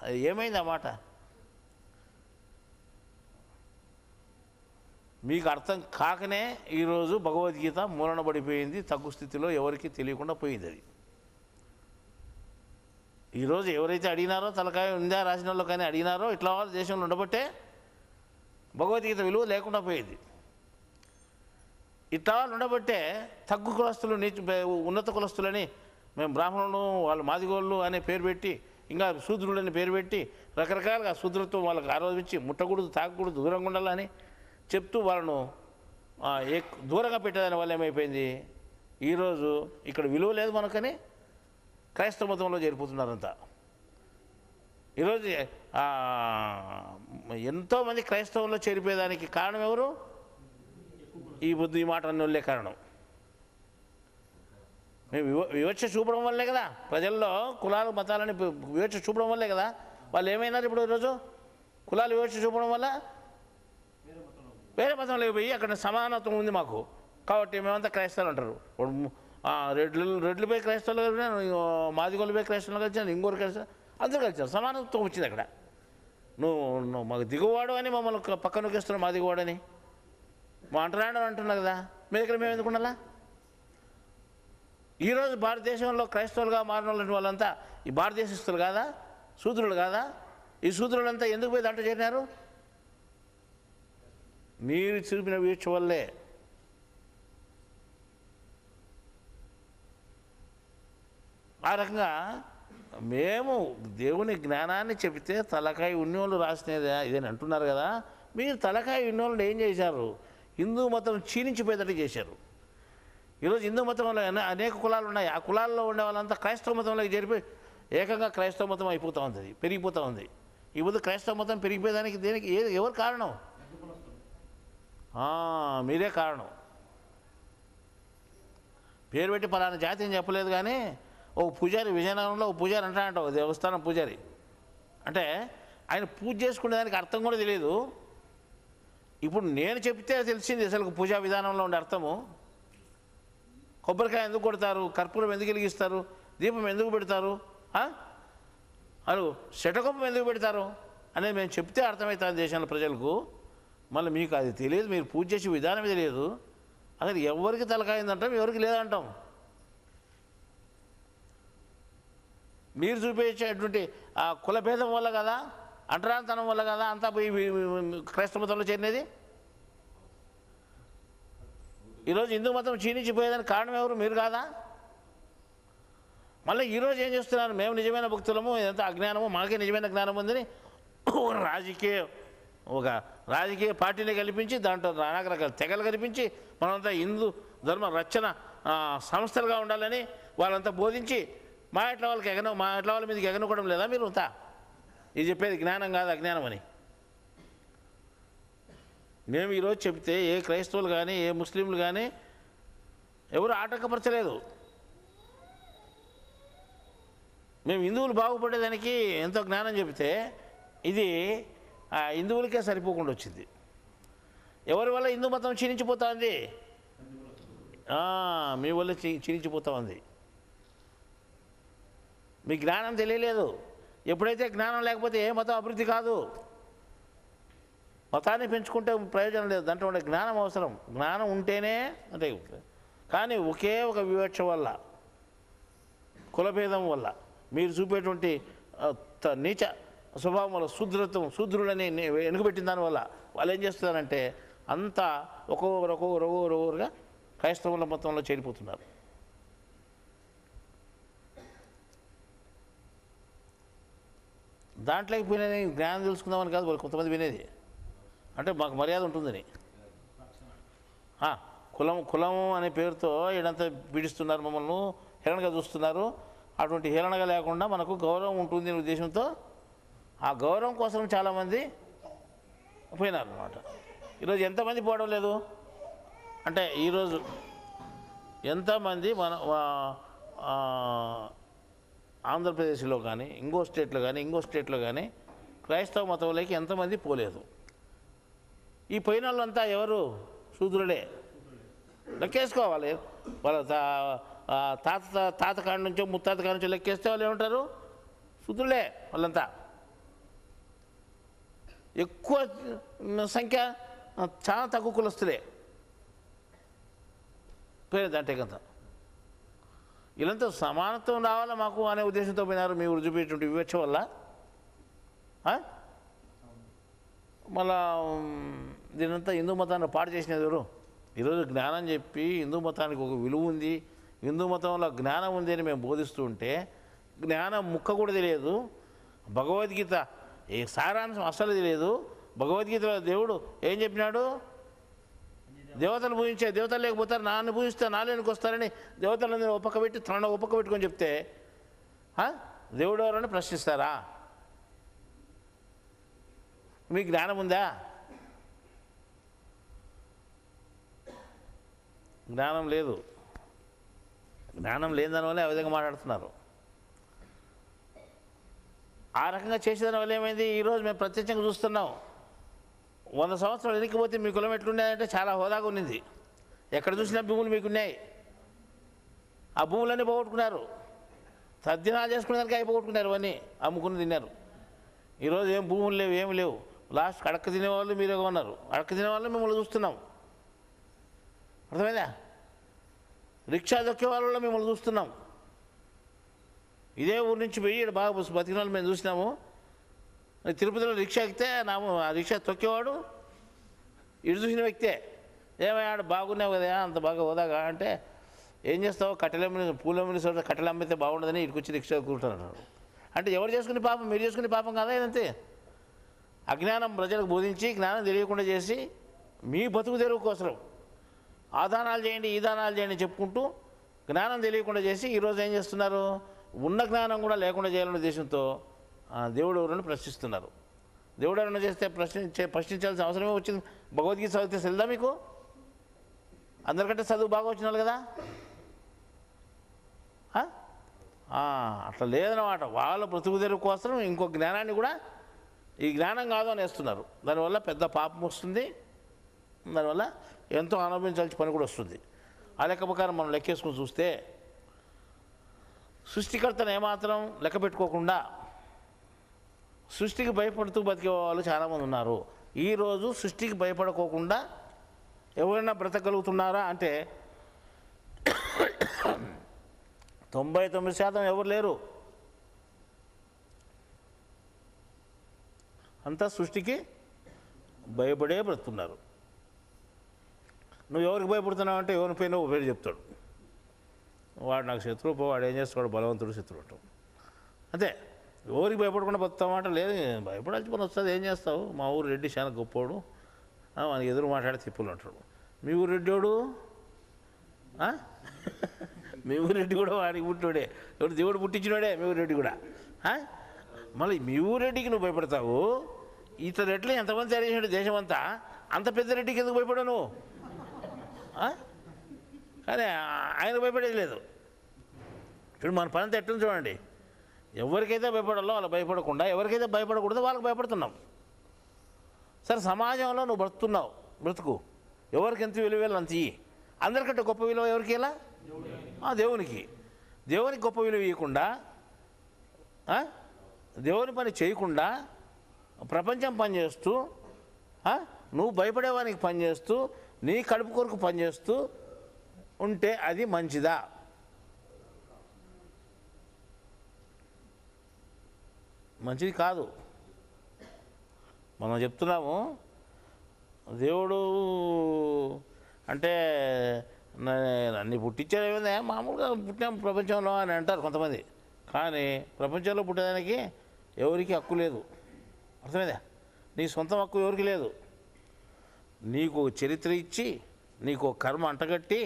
అది ఏమైంది? ఆ మాట మీకు అర్థం కాకనే ఈరోజు భగవద్గీత మూలన పడిపోయింది, తగ్గు స్థితిలో ఎవరికి తెలియకుండా పోయింది. అది ఈరోజు ఎవరైతే అడిగినారో, తలకాయ ఉందా రాసిన వాళ్ళు కానీ అడిగినారో, ఇట్లా వాళ్ళ దేశంలో ఉండబట్టే భగవద్గీత విలువ లేకుండా పోయింది. ఇట్లా వాళ్ళు ఉండబట్టే తగ్గు కులస్తులు, ఉన్నత కులస్తులని మేము బ్రాహ్మణులు, వాళ్ళు మాదిగోళ్ళు అనే పేరు పెట్టి, ఇంకా శూద్రులని పేరు పెట్టి రకరకాలుగా శూద్రత్వం వాళ్ళకి ఆరోపించి ముట్టకూడదు, తాగకూడదు, దూరంగా ఉండాలని చెప్తూ వాళ్ళను దూరంగా పెట్టేదాని వల్ల ఏమైపోయింది, ఈరోజు ఇక్కడ విలువ లేదు మనకని క్రైస్తవ మతంలో చేరిపోతున్నారంతా. ఈరోజు ఎంతోమంది క్రైస్తవంలో చేరిపోయేదానికి కారణం ఎవరు? ఈ మాట అన్నోళ్ళే కారణం. మేము వివక్ష చూపడం వల్లే కదా, ప్రజల్లో కులాలు మతాలని వివక్ష చూపడం వల్లే కదా వాళ్ళు ఏమైనారు. ఇప్పుడు ఈరోజు కులాలు వివక్ష చూపడం వల్ల వేరే మతంలోకి పోయి అక్కడ సమానత్వం ఉంది మాకు కాబట్టి మేమంతా క్రైస్తవులు అంటారు. రెడ్లు పోయి క్రైస్తవులు కలిపినారు, మాదిగోళ్ళు పోయి క్రైస్తవులు కలిసాను, ఇంకోరు క్రైస్తవులు అందరూ కలిసారు, సమానత్వం వచ్చింది అక్కడ. నువ్వు మాకు దిగువాడు అని మమ్మల్ని పక్కన నొక్కేస్తున్నావు, మా దిగువాడని మా అంటరాడు అంటున్నా కదా, మీ దగ్గర మేము ఎందుకు ఉండాలా? ఈరోజు భారతదేశంలో క్రైస్తవులుగా మారిన వాళ్ళంతా ఈ భారతదేశస్తులు కాదా, శూద్రులు కాదా? ఈ శూద్రులంతా ఎందుకు పోయి దాంట్లో చేరినారు? మీరు చూపిన వీక్ష వల్లే. ఆ రకంగా మేము దేవుని జ్ఞానాన్ని చెబితే తలకాయ ఉన్నోళ్ళు రాసినదా ఇదని అంటున్నారు కదా, మీరు తలకాయ ఉన్నోళ్ళని ఏం చేశారు? హిందూ మతం క్షీణించిపోయేటట్టు చేశారు. ఈరోజు హిందూ మతంలో అనేక కులాలు ఉన్నాయి, ఆ కులాల్లో ఉండే వాళ్ళంతా క్రైస్తవ మతంలోకి చేరిపోయి ఏకంగా క్రైస్తవ మతం అయిపోతూ ఉంది, పెరిగిపోతూ ఉంది. ఇప్పుడు క్రైస్తవ మతం పెరిగిపోయేదానికి దేనికి ఎవరు కారణం? మీరే కారణం. పేరు పెట్టి పలానా జాతి అని చెప్పలేదు కానీ ఒక పూజారి, విజయనగరంలో ఒక పూజారి అంటాడు, దేవస్థానం పూజారి అంటే ఆయన పూజ చేసుకునే దానికి అర్థం కూడా తెలియదు. ఇప్పుడు నేను చెప్తే తెలిసింది అసలు పూజా విధానంలో ఉండే అర్థము. కొబ్బరికాయ ఎందుకు కొడతారు, కర్పూరం ఎందుకు వెలిగిస్తారు, దీపం ఎందుకు పెడతారు, అను శటకొప్పం ఎందుకు పెడతారు అనేది మేము చెప్తే అర్థమవుతుంది దేశంలో ప్రజలకు. మళ్ళీ మీకు అది తెలియదు, మీరు పూజ చేసే విధానం తెలియదు. అసలు ఎవరికి తలకాయిందంటాం, ఎవరికి లేదంటాం. మీరు చూపించేటువంటి ఆ కులభేదం వల్ల కదా, అంటరాంతనం వల్ల కదా అంతా పోయి క్రైస్తవ మతంలో చేరినది. ఈరోజు హిందూ మతం క్షీణించిపోయేదానికి కారణం ఎవరు? మీరు కాదా? మళ్ళీ ఈరోజు ఏం చేస్తున్నారు? మేము నిజమైన భక్తులము, ఇదంతా అజ్ఞానము, మాకే నిజమైన జ్ఞానం ఉందని ఒక రాజకీయ పార్టీని కల్పించి దాంట్లో అనేక రకాల తెగలు కల్పించి మనంతా హిందూ ధర్మ రక్షణ సంస్థలుగా ఉండాలని వాళ్ళంతా బోధించి మా ఇట్లా వాళ్ళ మీదకి ఎగనుకోవడం లేదా మీరు అంతా? ఇది చెప్పేది జ్ఞానం కాదు, అజ్ఞానం అని. మేము ఈరోజు చెప్తే ఏ క్రైస్తవులు కానీ ఏ ముస్లింలు కానీ ఎవరు ఆటంకపరచలేదు. మేము హిందువులు బాగుపడేదానికి ఎంతో జ్ఞానం చెబితే ఇది హిందువులకే సరిపోకుండా వచ్చింది. ఎవరి వల్ల హిందూ మతం క్షీణించిపోతా ఉంది? మీ వల్ల క్షీణించిపోతా ఉంది. మీ జ్ఞానం తెలియలేదు. ఎప్పుడైతే జ్ఞానం లేకపోతే ఏ మతం అభివృద్ధి కాదు. మతాన్ని పెంచుకుంటే ప్రయోజనం లేదు, దాంట్లో ఉండే జ్ఞానం అవసరం. జ్ఞానం ఉంటేనే అంటే కానీ ఒకే ఒక వివక్ష వల్ల, కులభేదం వల్ల, మీరు చూపేటువంటి నీచ స్వభావం వల్ల, శూద్రులని వెనుకబెట్టిన దానివల్ల వాళ్ళు ఏం చేస్తున్నారంటే అంతా ఒక్కొక్కరుగా క్రైస్తవుల మతంలో చేరిపోతున్నారు. దాంట్లోకి పోయిన జ్ఞానం తెలుసుకుందామని కాదు వాళ్ళు కొంతమంది వినేది, అంటే మాకు మర్యాద ఉంటుందని. కులం అనే పేరుతో ఈడంతా పీడిస్తున్నారు, మమ్మల్ని హేళనగా చూస్తున్నారు. అటువంటి హేళనగా లేకుండా మనకు గౌరవం ఉంటుంది అనే ఉద్దేశంతో ఆ గౌరవం కోసం చాలామంది పోయినారు అన్నమాట. ఈరోజు ఎంతమంది పోవడం లేదు అంటే ఈరోజు ఎంతమంది ఆంధ్రప్రదేశ్లో కానీ ఇంకో స్టేట్లో కానీ క్రైస్తవ మతంలోకి ఎంతమంది పోలేదు. ఈ పోయిన వాళ్ళంతా ఎవరు? శూద్రులే. లెక్కేసుకోవాలి. వాళ్ళ తాత కాడి నుంచో ముత్తాత కాడి నుంచో లెక్కేస్తే వాళ్ళు ఏమంటారు? శూద్రులే వాళ్ళంతా. ఎక్కువ సంఖ్య చాలా తక్కువ కులస్తులే పోయినది. అంటే కంత వీళ్ళంతా సమానత్వం రావాలా మాకు అనే ఉద్దేశంతో పోయినారు. మీ రుజుపెట్టినటువంటి వివక్ష వల్ల. మళ్ళా దీనంతా హిందూ మతాన్ని పాడు చేసినది ఎవరు? ఈరోజు జ్ఞానం చెప్పి హిందూ మతానికి ఒక విలువ ఉంది, హిందూ మతంలో జ్ఞానం ఉంది అని మేము బోధిస్తూ ఉంటే జ్ఞానం ముక్క కూడా తెలియదు. భగవద్గీత ఏ సారాంశం అస్సలు తెలియదు. భగవద్గీతలో దేవుడు ఏం చెప్పినాడు? దేవతలు పూజించే దేవతలు లేకపోతారు, నాన్ను పూజిస్తే నాలోనికి వస్తారని దేవతలందరూ ఒప్పక పెట్టి తన ఒప్పక పెట్టుకొని చెప్తే దేవుడు ఎవరని ప్రశ్నిస్తారా? మీకు జ్ఞానం ఉందా? జ్ఞానం లేదు. జ్ఞానం లేని దానివల్ల ఆ విధంగా మాట్లాడుతున్నారు. ఆ రకంగా చేసేదాని వల్ల ఏమైంది? ఈరోజు మేము ప్రత్యక్షంగా చూస్తున్నాం. 100 సంవత్సరాలు వెనక్కిపోతే మీ కులం ఎట్లున్నాయంటే చాలా హోదాగా ఉన్నింది. ఎక్కడ చూసినా భూములు మీకున్నాయి. ఆ భూములన్నీ పోగొట్టుకున్నారు. తద్దినాలు చేసుకునేదానికి అవి పోగొట్టుకున్నారు. అవన్నీ అమ్ముకుని తిన్నారు. ఈరోజు ఏం భూములు లేవు, ఏమి లేవు. లాస్ట్ అడక్క తినేవాళ్ళు మీరే ఉన్నారు. అడక్క తినేవాళ్ళు మిమ్మల్ని చూస్తున్నాం. అర్థమైందా? రిక్షా దొక్కే వాళ్ళలో మిమ్మల్ని చూస్తున్నాం. ఇదే ఊరి నుంచి పోయి బాగా బతికిన వాళ్ళు మేము చూసినాము. తిరుపతిలో రిక్షా ఎక్కితే ఆ రిక్షా తొక్కేవాడు ఇటు చూసిన వ్యక్తే. ఏమయ్యాడు? బాగున్నావు కదా, అంత బాగా హోదాగా అంటే ఏం చేస్తావు? కట్టెలమ్మిని పూలమ్మిని చోట కట్టెలు అమ్మితే బాగుండదని ఇటుకు వచ్చి రిక్షా కూర్చుంటున్నాడు. అంటే ఎవరు చేసుకునే పాపం? మీరు చేసుకునే పాపం కదా ఇదంతే. అజ్ఞానం ప్రజలకు బోధించి జ్ఞానం తెలియకుండా చేసి మీ బతుకు తెరువు కోసం ఆ దానాలు చేయండి, ఈ దానాలు చేయండి చెప్పుకుంటూ జ్ఞానం తెలియకుండా చేసి ఈరోజు ఏం చేస్తున్నారు? ఉన్న జ్ఞానం కూడా లేకుండా చేయాలనే ఉద్దేశంతో దేవుడు ఎవరని ప్రశ్నిస్తున్నారు. దేవుడు ఎవరైనా చేస్తే ప్రశ్నించాల్సిన అవసరమే వచ్చింది. భగవద్గీత చదివితే తెలుదా మీకు? అందరికంటే చదువు బాగా వచ్చినారు కదా. అట్లా లేదన్నమాట. వాళ్ళ బ్రతుకు తెరువు కోసం ఇంకో జ్ఞానాన్ని కూడా ఈ జ్ఞానం కాదు అనేస్తున్నారు. దానివల్ల పెద్ద పాపం వస్తుంది. దానివల్ల ఎంతో అనుభవించాల్సిన పని కూడా వస్తుంది. ఆ లెక్క ప్రకారం మనం లెక్కేసుకుని చూస్తే సృష్టికర్తను ఏమాత్రం లెక్క పెట్టుకోకుండా సృష్టికి భయపడుతూ బతికే వాళ్ళు చాలామంది ఉన్నారు. ఈరోజు సృష్టికి భయపడుకోకుండా ఎవరైనా బ్రతకగలుగుతున్నారా అంటే 99% ఎవరు లేరు. అంతా సృష్టికి భయపడే బ్రతుకున్నారు. నువ్వు ఎవరికి భయపడుతున్నావు అంటే ఎవరి పైన ఒక పేరు చెప్తాడు. వాడు నాకు శత్రువు, వాడు ఏం చేస్తాడు? బలవంతుడు శత్రువు అంటాం. అంతే. ఎవరికి భయపడకుండా బతుకుతామంటే లేదు, భయపడాల్సి పని వస్తుంది. ఏం చేస్తావు? మా ఊరు రెడ్డి చాలా గొప్పోడు, మనకి ఎదురు మాట్లాడే తిప్పులు అంటాడు. మీ ఊరు రెడ్డివాడు, మీ ఊరు రెడ్డి కూడా వాడికి పుట్టినోడే, ఎవరు దేవుడు పుట్టించినోడే మీ ఊరు రెడ్డి కూడా. మళ్ళీ మీ ఊరు రెడ్డికి నువ్వు భయపడతావు. ఇతర రెడ్లు ఎంతమంది తయారు చేసినాడు దేశం అంతా, అంత పెద్ద రెడ్డికి ఎందుకు భయపడవు నువ్వు? కానీ ఆయన భయపడేది లేదు. ఇప్పుడు మన పని అంతా ఎట్లా చూడండి. ఎవరికైతే భయపడాలో వాళ్ళు భయపడకుండా, ఎవరికైతే భయపడకూడదో వాళ్ళకి భయపడుతున్నాం. సరే, సమాజంలో నువ్వు బ్రతుకుతున్నావు, బ్రతుకు. ఎవరికి ఎంత విలువ అంత ఇయ్యి. అందరికంటే గొప్ప విలువ ఎవరికి ఇలా? దేవునికి. దేవునికి గొప్ప విలువ ఇవ్వకుండా, దేవుని పని చేయకుండా ప్రపంచం పనిచేస్తూ, నువ్వు భయపడేవానికి పనిచేస్తూ, నీ కడుపు కొరకు పనిచేస్తూ ఉంటే అది మంచిదా? మంచిది కాదు. మనం చెప్తున్నాము దేవుడు అంటే అన్ని పుట్టించారు ఏమైందా, మామూలుగా పుట్టాం ప్రపంచంలో అని అంటారు కొంతమంది. కానీ ప్రపంచంలో పుట్టడానికి ఎవరికి హక్కు లేదు. అర్థమైందా? నీ సొంత హక్కు ఎవరికి లేదు. నీకు చరిత్ర ఇచ్చి, నీకు కర్మ అంటగట్టి,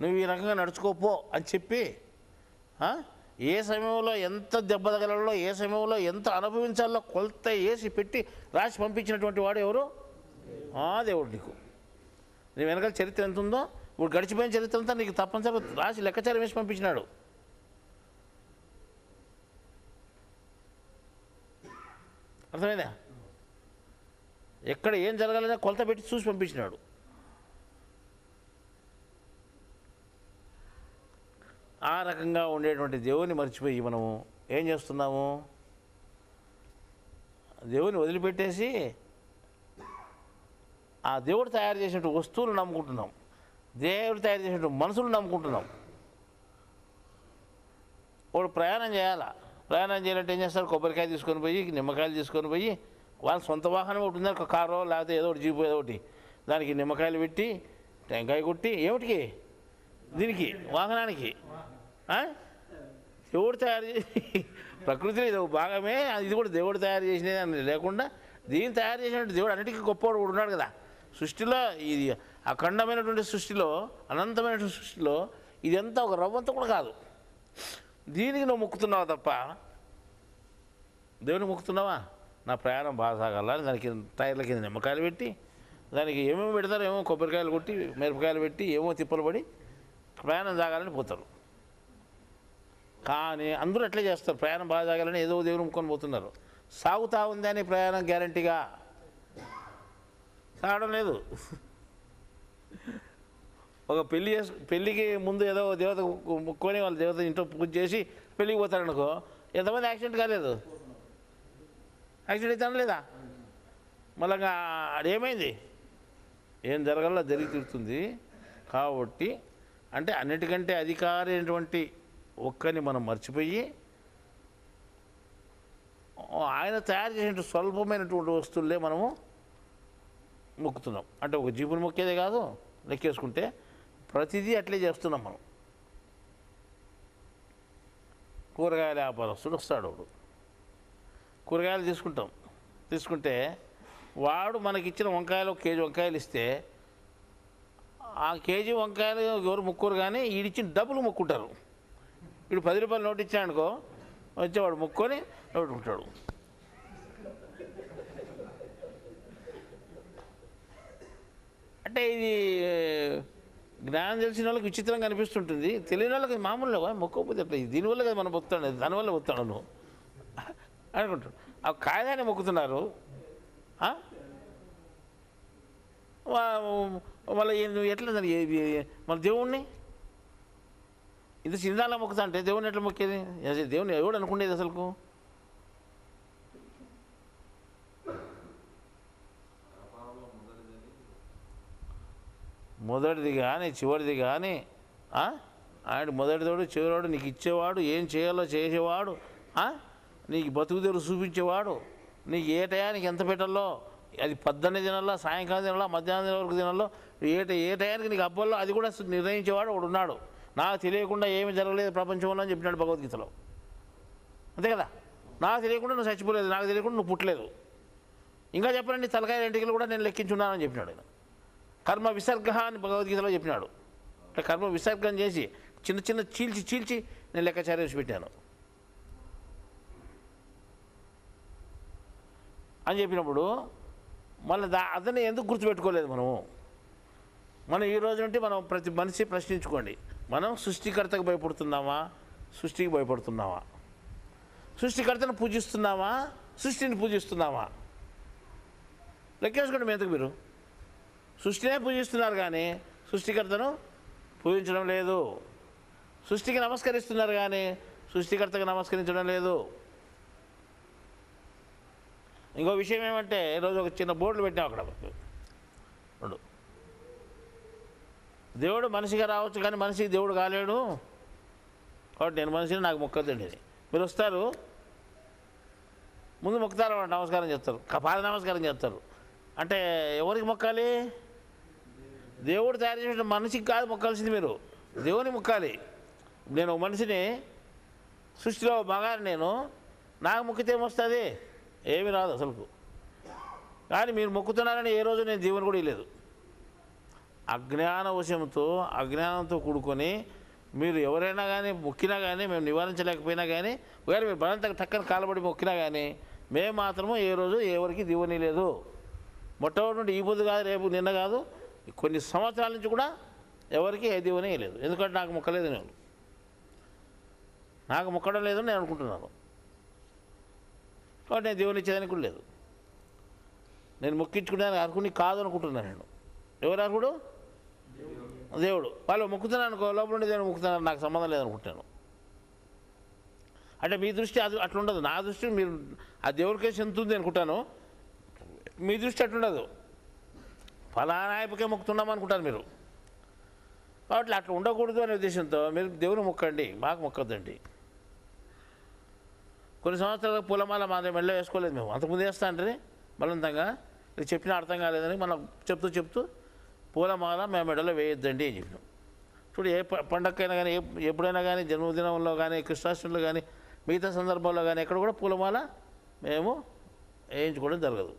నువ్వు ఈ రకంగా నడుచుకోపో అని చెప్పి, ఏ సమయంలో ఎంత దెబ్బ తగలలో, ఏ సమయంలో ఎంత అనుభవించాలో కొలత వేసి పెట్టి రాసి పంపించినటువంటి వాడు ఎవరు? దేవుడు. నీకు నీ వెనకాల చరిత్ర ఎంత ఉందో, ఇప్పుడు గడిచిపోయిన చరిత్ర అంతా నీకు తప్పనిసరిగా రాసి లెక్కాచారం వేసి పంపించినాడు. అర్థమైందా? ఎక్కడ ఏం జరగాలనే కొలత పెట్టి చూసి పంపించినాడు. ఆ రకంగా ఉండేటువంటి దేవుని మర్చిపోయి మనము ఏం చేస్తున్నాము? దేవుని వదిలిపెట్టేసి ఆ దేవుడు తయారు చేసినట్టు వస్తువులు నమ్ముకుంటున్నాం, దేవుడు తయారు చేసినట్టు మనుషులు నమ్ముకుంటున్నాం. వాడు ప్రయాణం చేయాలా, ప్రయాణం చేయాలంటే ఏం చేస్తారు? కొబ్బరికాయ తీసుకొని పోయి, నిమ్మకాయలు తీసుకొని పోయి, వాళ్ళ సొంత వాహనం ఒకటి ఉంది, ఒక కారో లేకపోతే ఏదో ఒకటి జీపో ఏదో ఒకటి, దానికి నిమ్మకాయలు పెట్టి టెంకాయ కొట్టి, ఏమిటికి? దీనికి వాహనానికి దేవుడు తయారు చేసి, ప్రకృతిలో ఇది ఒక భాగమే, ఇది కూడా దేవుడు తయారు చేసినది అని లేకుండా దీన్ని తయారు చేసినట్టు దేవుడు అన్నిటికీ గొప్పవాడు కూడా ఉన్నాడు కదా. సృష్టిలో ఇది అఖండమైనటువంటి సృష్టిలో, అనంతమైనటువంటి సృష్టిలో ఇదంతా ఒక రవ్వంతా కూడా కాదు. దీనికి నువ్వు మొక్కుతున్నావా తప్ప దేవుని మొక్కుతున్నావా? నా ప్రయాణం బాగా సాగాల, దానికి టైర్ల కింద నిమ్మకాయలు పెట్టి, దానికి ఏమేమి పెడతారు, ఏమో కొబ్బరికాయలు కొట్టి, మిరపకాయలు పెట్టి, ఏమో తిప్పలు పడి ప్రయాణం సాగాలని పోతారు. కానీ అందరూ ఎట్లా చేస్తారు? ప్రయాణం బాగా సాగాలని ఏదో దేవుని ముక్కొని పోతున్నారు. సాగుతా ఉందని ప్రయాణం గ్యారంటీగా సాగడం లేదు. ఒక పెళ్ళికి ముందు ఏదో దేవత ముక్కొని వాళ్ళ దేవత ఇంట్లో పూజ చేసి పెళ్ళికి పోతారనుకో, ఎంతమంది యాక్సిడెంట్ కాలేదు? యాక్సిడెంట్ అవుతాను లేదా? మళ్ళీ అదేమైంది? ఏం జరగాలో జరిగి తీరుతుంది. కాబట్టి అంటే అన్నిటికంటే అధికారి అయినటువంటి ఒక్కని మనం మర్చిపోయి ఆయన తయారు చేసిన స్వల్పమైనటువంటి వస్తువులే మనము మొక్కుతున్నాం. అంటే ఒక జీపుని మొక్కేదే కాదు, లెక్కేసుకుంటే ప్రతిదీ అట్లే చేస్తున్నాం మనం. కూరగాయల వ్యాపారస్తుడు వస్తాడు, వాడు కూరగాయలు తీసుకుంటే వాడు మనకిచ్చిన వంకాయలు, 1 కేజీ వంకాయలు ఇస్తే ఆ కేజీ వంకాయలు ఎవరు మొక్కురు, కానీ ఈడిచ్చిన డబ్బులు మొక్కుంటారు. వీడు 10 రూపాయలు నోటు ఇచ్చాడనుకో, వచ్చేవాడు మొక్కొని నోటుకుంటాడు. అంటే ఇది జ్ఞానం తెలిసిన వాళ్ళకి విచిత్రంగా అనిపిస్తుంటుంది, తెలియని వాళ్ళకి మామూలుగా మొక్కకపోతే ఎట్లా, దీనివల్ల కదా మనం పొత్తాడు, దానివల్ల పొత్తాడు నువ్వు అనుకుంటాడు. ఆ కాయదాన్ని మొక్కుతున్నారు. మళ్ళీ నువ్వు ఎట్లా మన దేవుణ్ణి ఇంత చిన్నదాలా మొక్కుతా అంటే దేవుని ఎట్లా మొక్కేది? దేవుని ఎవడు అనుకునేది అసలుకు? మొదటిది కానీ చివరిది కానీ ఆయన మొదటిదోడు చివరివాడు, నీకు ఇచ్చేవాడు, ఏం చేయాలో చేసేవాడు, నీకు బతుకు తెరు చూపించేవాడు, నీకు ఏ టయానికి ఎంత పెట్టాలో, అది 18 తినాలో, సాయంకాలం తినాలో, మధ్యాహ్నం వరకు తినాలో, ఏ టయానికి నీకు అబ్బల్లో అది కూడా నిర్ణయించేవాడు ఒకడు ఉన్నాడు. నాకు తెలియకుండా ఏమి జరగలేదు ప్రపంచంలో అని చెప్పినాడు భగవద్గీతలో. అంతే కదా? నాకు తెలియకుండా నువ్వు చచ్చిపోలేదు, నాకు తెలియకుండా నువ్వు పుట్టలేదు. ఇంకా చెప్పనండి, తలకాయ ఎంటికలు కూడా నేను లెక్కించున్నానని చెప్పినాడు ఆయన. కర్మ విసర్గ అని భగవద్గీతలో చెప్పినాడు. అంటే కర్మ విసర్గం చేసి చిన్న చిన్న చీల్చి నేను లెక్కాచార్య వేసి పెట్టాను అని చెప్పినప్పుడు మళ్ళీ అతన్ని ఎందుకు గుర్తుపెట్టుకోలేదు మనం ఈ రోజు నుండి మనం ప్రతి మనిషి ప్రశ్నించుకోండి, మనం సృష్టికర్తకు భయపడుతున్నామా, సృష్టికి భయపడుతున్నామా? సృష్టికర్తను పూజిస్తున్నామా, సృష్టిని పూజిస్తున్నామా? లెక్కేసుకోండి మీ ఎందుకు. మీరు సృష్టినే పూజిస్తున్నారు కానీ సృష్టికర్తను పూజించడం లేదు. సృష్టికి నమస్కరిస్తున్నారు కానీ సృష్టికర్తకు నమస్కరించడం లేదు. ఇంకో విషయం ఏమంటే, ఈరోజు ఒక చిన్న బోర్డులు పెట్టాం అక్కడ రెండు. దేవుడు మనిషిగా రావచ్చు కానీ మనిషికి దేవుడు కాలేడు, కాబట్టి నేను మనిషిని నాకు మొక్కద్దండి అని. మీరు వస్తారు, ముందు మొక్కుతారు, నమస్కారం చేస్తారు, పాద నమస్కారం చేస్తారు. అంటే ఎవరికి మొక్కాలి? దేవుడు తయారు చేసిన మనిషికి కాదు మొక్కాల్సింది, మీరు దేవుని మొక్కాలి. నేను ఒక మనిషిని సృష్టిలో మగారు, నేను నాకు మొక్కితే ఏమొస్తుంది? ఏమీ రాదు అసలుకు. కానీ మీరు మొక్కుతున్నారని ఏ రోజు నేను జీవన కూడా ఇవ్వలేదు. అజ్ఞానవశంతో అజ్ఞానంతో కూడుకొని మీరు ఎవరైనా కానీ మొక్కినా కానీ మేము నివారించలేకపోయినా కానీ, ఒకవేళ మీరు బలంత టక్కన కాలబడి మొక్కినా కానీ మేము మాత్రము ఏ రోజు ఎవరికి దీవని లేదు. మొట్టమొదటి నుండి ఈ పొద్దు కాదు, రేపు నిన్న కాదు, కొన్ని సంవత్సరాల నుంచి కూడా ఎవరికి ఏ దీవని లేదు. ఎందుకంటే నాకు మొక్కలేదు, నాకు మొక్కడం లేదని నేను అనుకుంటున్నాను. కాబట్టి నేను దేవుని ఇచ్చేదానికి కూడా లేదు. నేను మొక్కించుకునేదానికి అర్హుని కాదు అనుకుంటున్నాను నేను. ఎవరు అర్హుడు? దేవుడు. వాళ్ళు మొక్కుతున్నాను అనుకో, లోపల ఉండి దేవుని మొక్కుతున్నారు, నాకు సంబంధం లేదనుకుంటాను. అంటే మీ దృష్టి అది అట్లుండదు. నా దృష్టి మీరు ఆ దేవుడికే చెందుతుంది అనుకుంటాను, మీ దృష్టి అట్లుండదు. ఫలానా ఆయనకే మొక్కుతున్నాం అనుకుంటారు మీరు. కాబట్టి అట్లా ఉండకూడదు అనే ఉద్దేశంతో మీరు దేవుని మొక్కండి, మాకు మొక్కద్దండి. కొన్ని సంవత్సరాలకు పూలమాల మా మెళ్ళ వేసుకోలేదు మేము, అంతకుముందు వేస్తా అంటే బలవంతంగా ఇది చెప్పినా అర్థం కాలేదని మనం చెప్తూ పూలమాల మేము మెడలో వేయొద్దండి అని చెప్పినాం. చూడు, ఏ పండగకైనా కానీ ఎప్పుడైనా కానీ జన్మదినంలో కానీ కృష్ణాష్టమిలో కానీ మిగతా సందర్భాల్లో కానీ ఎక్కడ కూడా పూలమాల మేము వేయించుకోవడం జరగదు.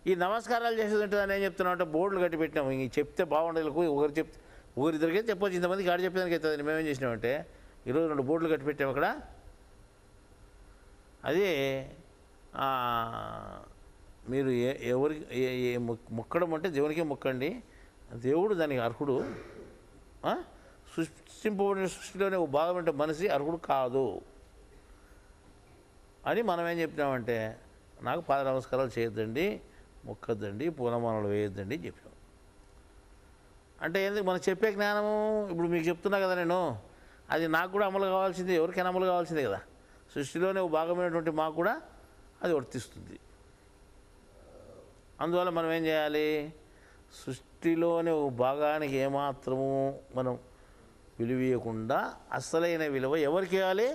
ఈ నమస్కారాలు చేసేది ఉంటుందని ఏం చెప్తున్నాం అంటే బోర్డులు కట్టి పెట్టినాము. ఇంక చెప్తే బాగుండేది, ఒకరిద్దరికైతే చెప్పొచ్చు, ఇంతమందికి ఆడ చెప్పేదానికి అవుతుంది. మేమేం చేసినామంటే ఈరోజు 2 బోర్డులు కట్టి పెట్టాము అక్కడ. అది మీరు ఎవరికి మొక్కడం అంటే దేవునికే మొక్కండి, దేవుడు దానికి అర్హుడు. సృష్టింపబడిన సృష్టిలోనే ఒక భాగం అంటే మనిషి అర్హుడు కాదు అని మనం ఏం చెప్తున్నామంటే నాకు పాద నమస్కారాలు చేయొద్దండి, మొక్కద్దండి, పూలమాలలు వేయొద్దండి చెప్పినాం. అంటే ఎందుకు మనం చెప్పే జ్ఞానము ఇప్పుడు మీకు చెప్తున్నా కదా నేను, అది నాకు కూడా అమలు కావాల్సిందే, ఎవరికైనా అమలు కావాల్సిందే కదా. సృష్టిలోనే ఒక భాగమైనటువంటి మాకు కూడా అది వర్తిస్తుంది. అందువల్ల మనం ఏం చేయాలి? సృష్టిలోని ఒక భాగానికి ఏమాత్రము మనం విలువీయకుండా అసలైన విలువ ఎవరికి ఇవ్వాలి?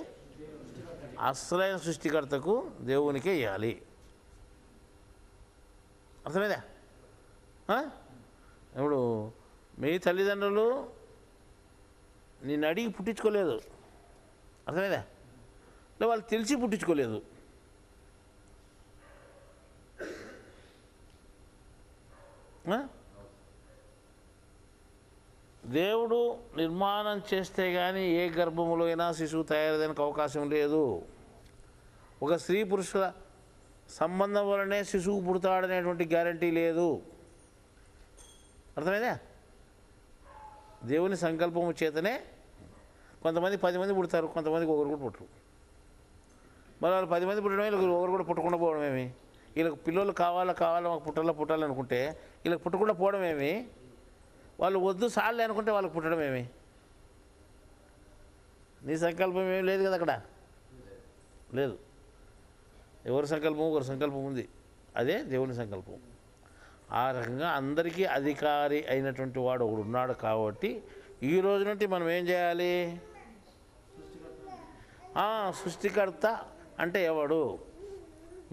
అసలైన సృష్టికర్తకు, దేవునికే ఇవ్వాలి. అర్థమైందా? ఇప్పుడు మీ తల్లిదండ్రులు నిన్ను అడిగి పుట్టించుకోలేదు, అర్థమైందా? లేదా వాళ్ళు తెలిసి పుట్టించుకోలేదు. దేవుడు నిర్మాణం చేస్తే కానీ ఏ గర్భములో అయినా శిశువు తయారయ్యేందుకు అవకాశం లేదు. ఒక స్త్రీ పురుషుల సంబంధం వలనే శిశువు పుడతాడనేటువంటి గ్యారంటీ లేదు. అర్థమైందా? దేవుని సంకల్పము చేతనే కొంతమంది 10 మంది పుడతారు, కొంతమందికి ఒకరు కూడా పుట్టరు. మరి వాళ్ళు 10 మంది పుట్టడమే, వీళ్ళకి ఒకరు కూడా పుట్టకుండా పోవడం ఏమి? వీళ్ళకి పిల్లలు కావాలా మాకు పుట్టాలనుకుంటే వీళ్ళకి పుట్టకుండా పోవడం ఏమి? వాళ్ళు వద్దు సార్లే అనుకుంటే వాళ్ళకి పుట్టడం ఏమి? నీ సంకల్పం ఏమి లేదు కదా అక్కడ, లేదు. ఎవరి సంకల్పం ఒకరి సంకల్పం ఉంది, అదే దేవుని సంకల్పం. ఆ రకంగా అందరికీ అధికారి అయినటువంటి వాడు ఒకడు ఉన్నాడు. కాబట్టి ఈ రోజు నుండి మనం ఏం చేయాలి? సృష్టికర్త అంటే ఎవడు?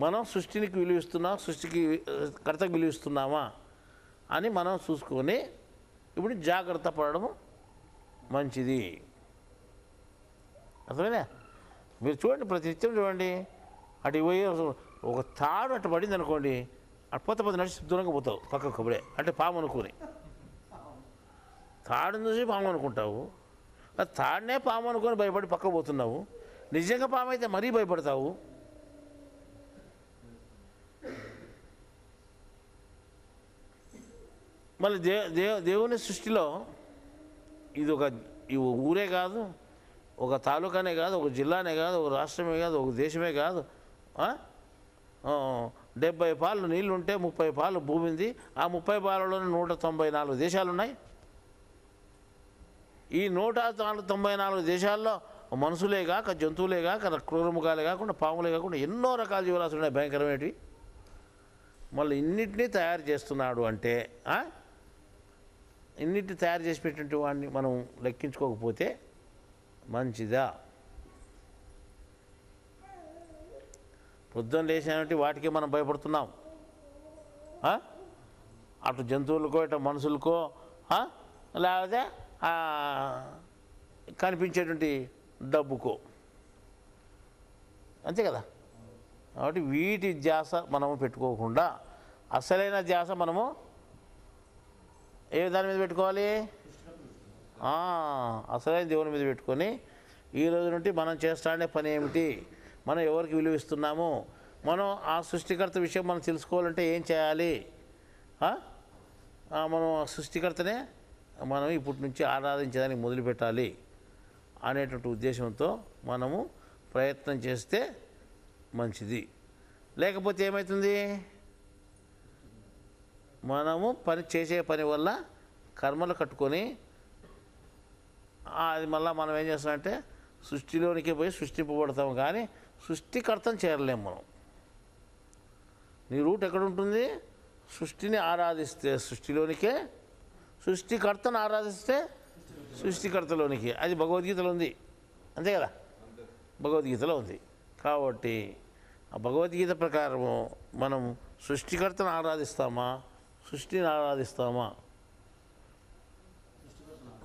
మనం సృష్టికి విలువిస్తున్నాం, సృష్టికి కర్తకు విలువిస్తున్నామా అని మనం చూసుకొని ఇప్పుడు జాగ్రత్త పడడం మంచిది. అర్థమైనా? మీరు చూడండి, ప్రతి నిత్యం చూడండి, అటు పోయి ఒక తాడు అటు పడింది అనుకోండి, అటు పోతే నడిచి దూరంగా పోతావు పక్కకు అప్పుడే, అంటే పాము అనుకుని. తాడుని చూసి పాము అనుకుంటావు, తాడునే పాము అనుకొని భయపడి పక్కకు పోతున్నావు. నిజంగా పాము అయితే మరీ భయపడతావు. మళ్ళీ దేవుని సృష్టిలో ఇది ఈ ఊరే కాదు, ఒక తాలూకానే కాదు, ఒక జిల్లానే కాదు, ఒక రాష్ట్రమే కాదు, ఒక దేశమే కాదు. 70 పాలు నీళ్ళుంటే 30 పాలు భూమి ఉంది. ఆ 30 పాలలోనే 194 దేశాలు ఉన్నాయి. ఈ 194 దేశాల్లో మనుషులే కాక, జంతువులే కాక, క్రూరముఖాలే కాకుండా, పాములే కాకుండా ఎన్నో రకాల జీవరాశులు ఉన్నాయి, భయంకరమైనవి. మళ్ళీ ఇన్నిటినీ తయారు చేస్తున్నాడు అంటే, ఇన్నిటిని తయారు చేసి పెట్టినటువంటి వాడిని మనం లెక్కించుకోకపోతే మంచిదా? పొద్దున్న లేచినట్టు వాటికే మనం భయపడుతున్నాం. అటు జంతువులకో, ఇటు మనుషులకో, లేకపోతే కనిపించేటువంటి డబ్బుకో, అంతే కదా. కాబట్టి వీటి ధ్యాస మనము పెట్టుకోకుండా అసలైన ధ్యాస మనము ఏ దాని మీద పెట్టుకోవాలి? అసలైన దేవుని మీద పెట్టుకొని ఈ రోజు నుండి మనం చేస్తానే పని ఏమిటి, మనం ఎవరికి విలువిస్తున్నాము, మనం ఆ సృష్టికర్త విషయం మనం తెలుసుకోవాలంటే ఏం చేయాలి? మనం ఆ సృష్టికర్తనే మనం ఇప్పటి నుంచి ఆరాధించడానికి మొదలుపెట్టాలి అనేటువంటి ఉద్దేశంతో మనము ప్రయత్నం చేస్తే మంచిది. లేకపోతే ఏమవుతుంది? మనము చేసే పని వల్ల కర్మలు కట్టుకొని అది మళ్ళీ మనం ఏం చేస్తామంటే సృష్టిలోనికి పోయి సృష్టింపబడతాం, కానీ సృష్టికర్తను చేరలేము మనం. నీ రూట్ ఎక్కడ ఉంటుంది? సృష్టిని ఆరాధిస్తే సృష్టిలోనికే, సృష్టికర్తను ఆరాధిస్తే సృష్టికర్తలోనికి. అది భగవద్గీతలో ఉంది, అంతే కదా? భగవద్గీతలో ఉంది. కాబట్టి ఆ భగవద్గీత ప్రకారము మనం సృష్టికర్తను ఆరాధిస్తామా, సృష్టిని ఆరాధిస్తామా?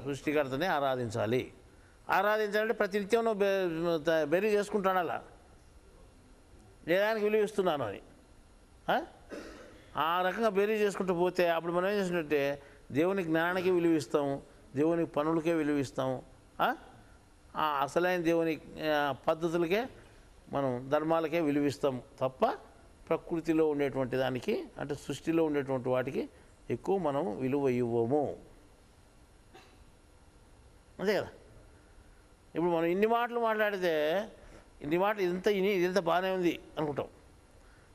సృష్టికర్తనే ఆరాధించాలి. ఆరాధించాలంటే ప్రతినిత్యం నువ్వు బెరీ చేసుకుంటాను, అలా లేదానికి విలువ ఇస్తున్నాను అని ఆ రకంగా బెరీ చేసుకుంటూ పోతే అప్పుడు మనం ఏం చేసినట్టే దేవుని జ్ఞానానికి విలువ ఇస్తాము, దేవుని పనులకే విలువ ఇస్తాము, అసలైన దేవుని పద్ధతులకే మనం ధర్మాలకే విలువ ఇస్తాం తప్ప ప్రకృతిలో ఉండేటువంటి దానికి, అంటే సృష్టిలో ఉండేటువంటి వాటికి ఎక్కువ మనం విలువ ఇవ్వము, అంతే కదా? ఇప్పుడు మనం ఇన్ని మాటలు మాట్లాడితే ఇన్ని మాటలు ఇదంతా బాగానే ఉంది అనుకుంటాం,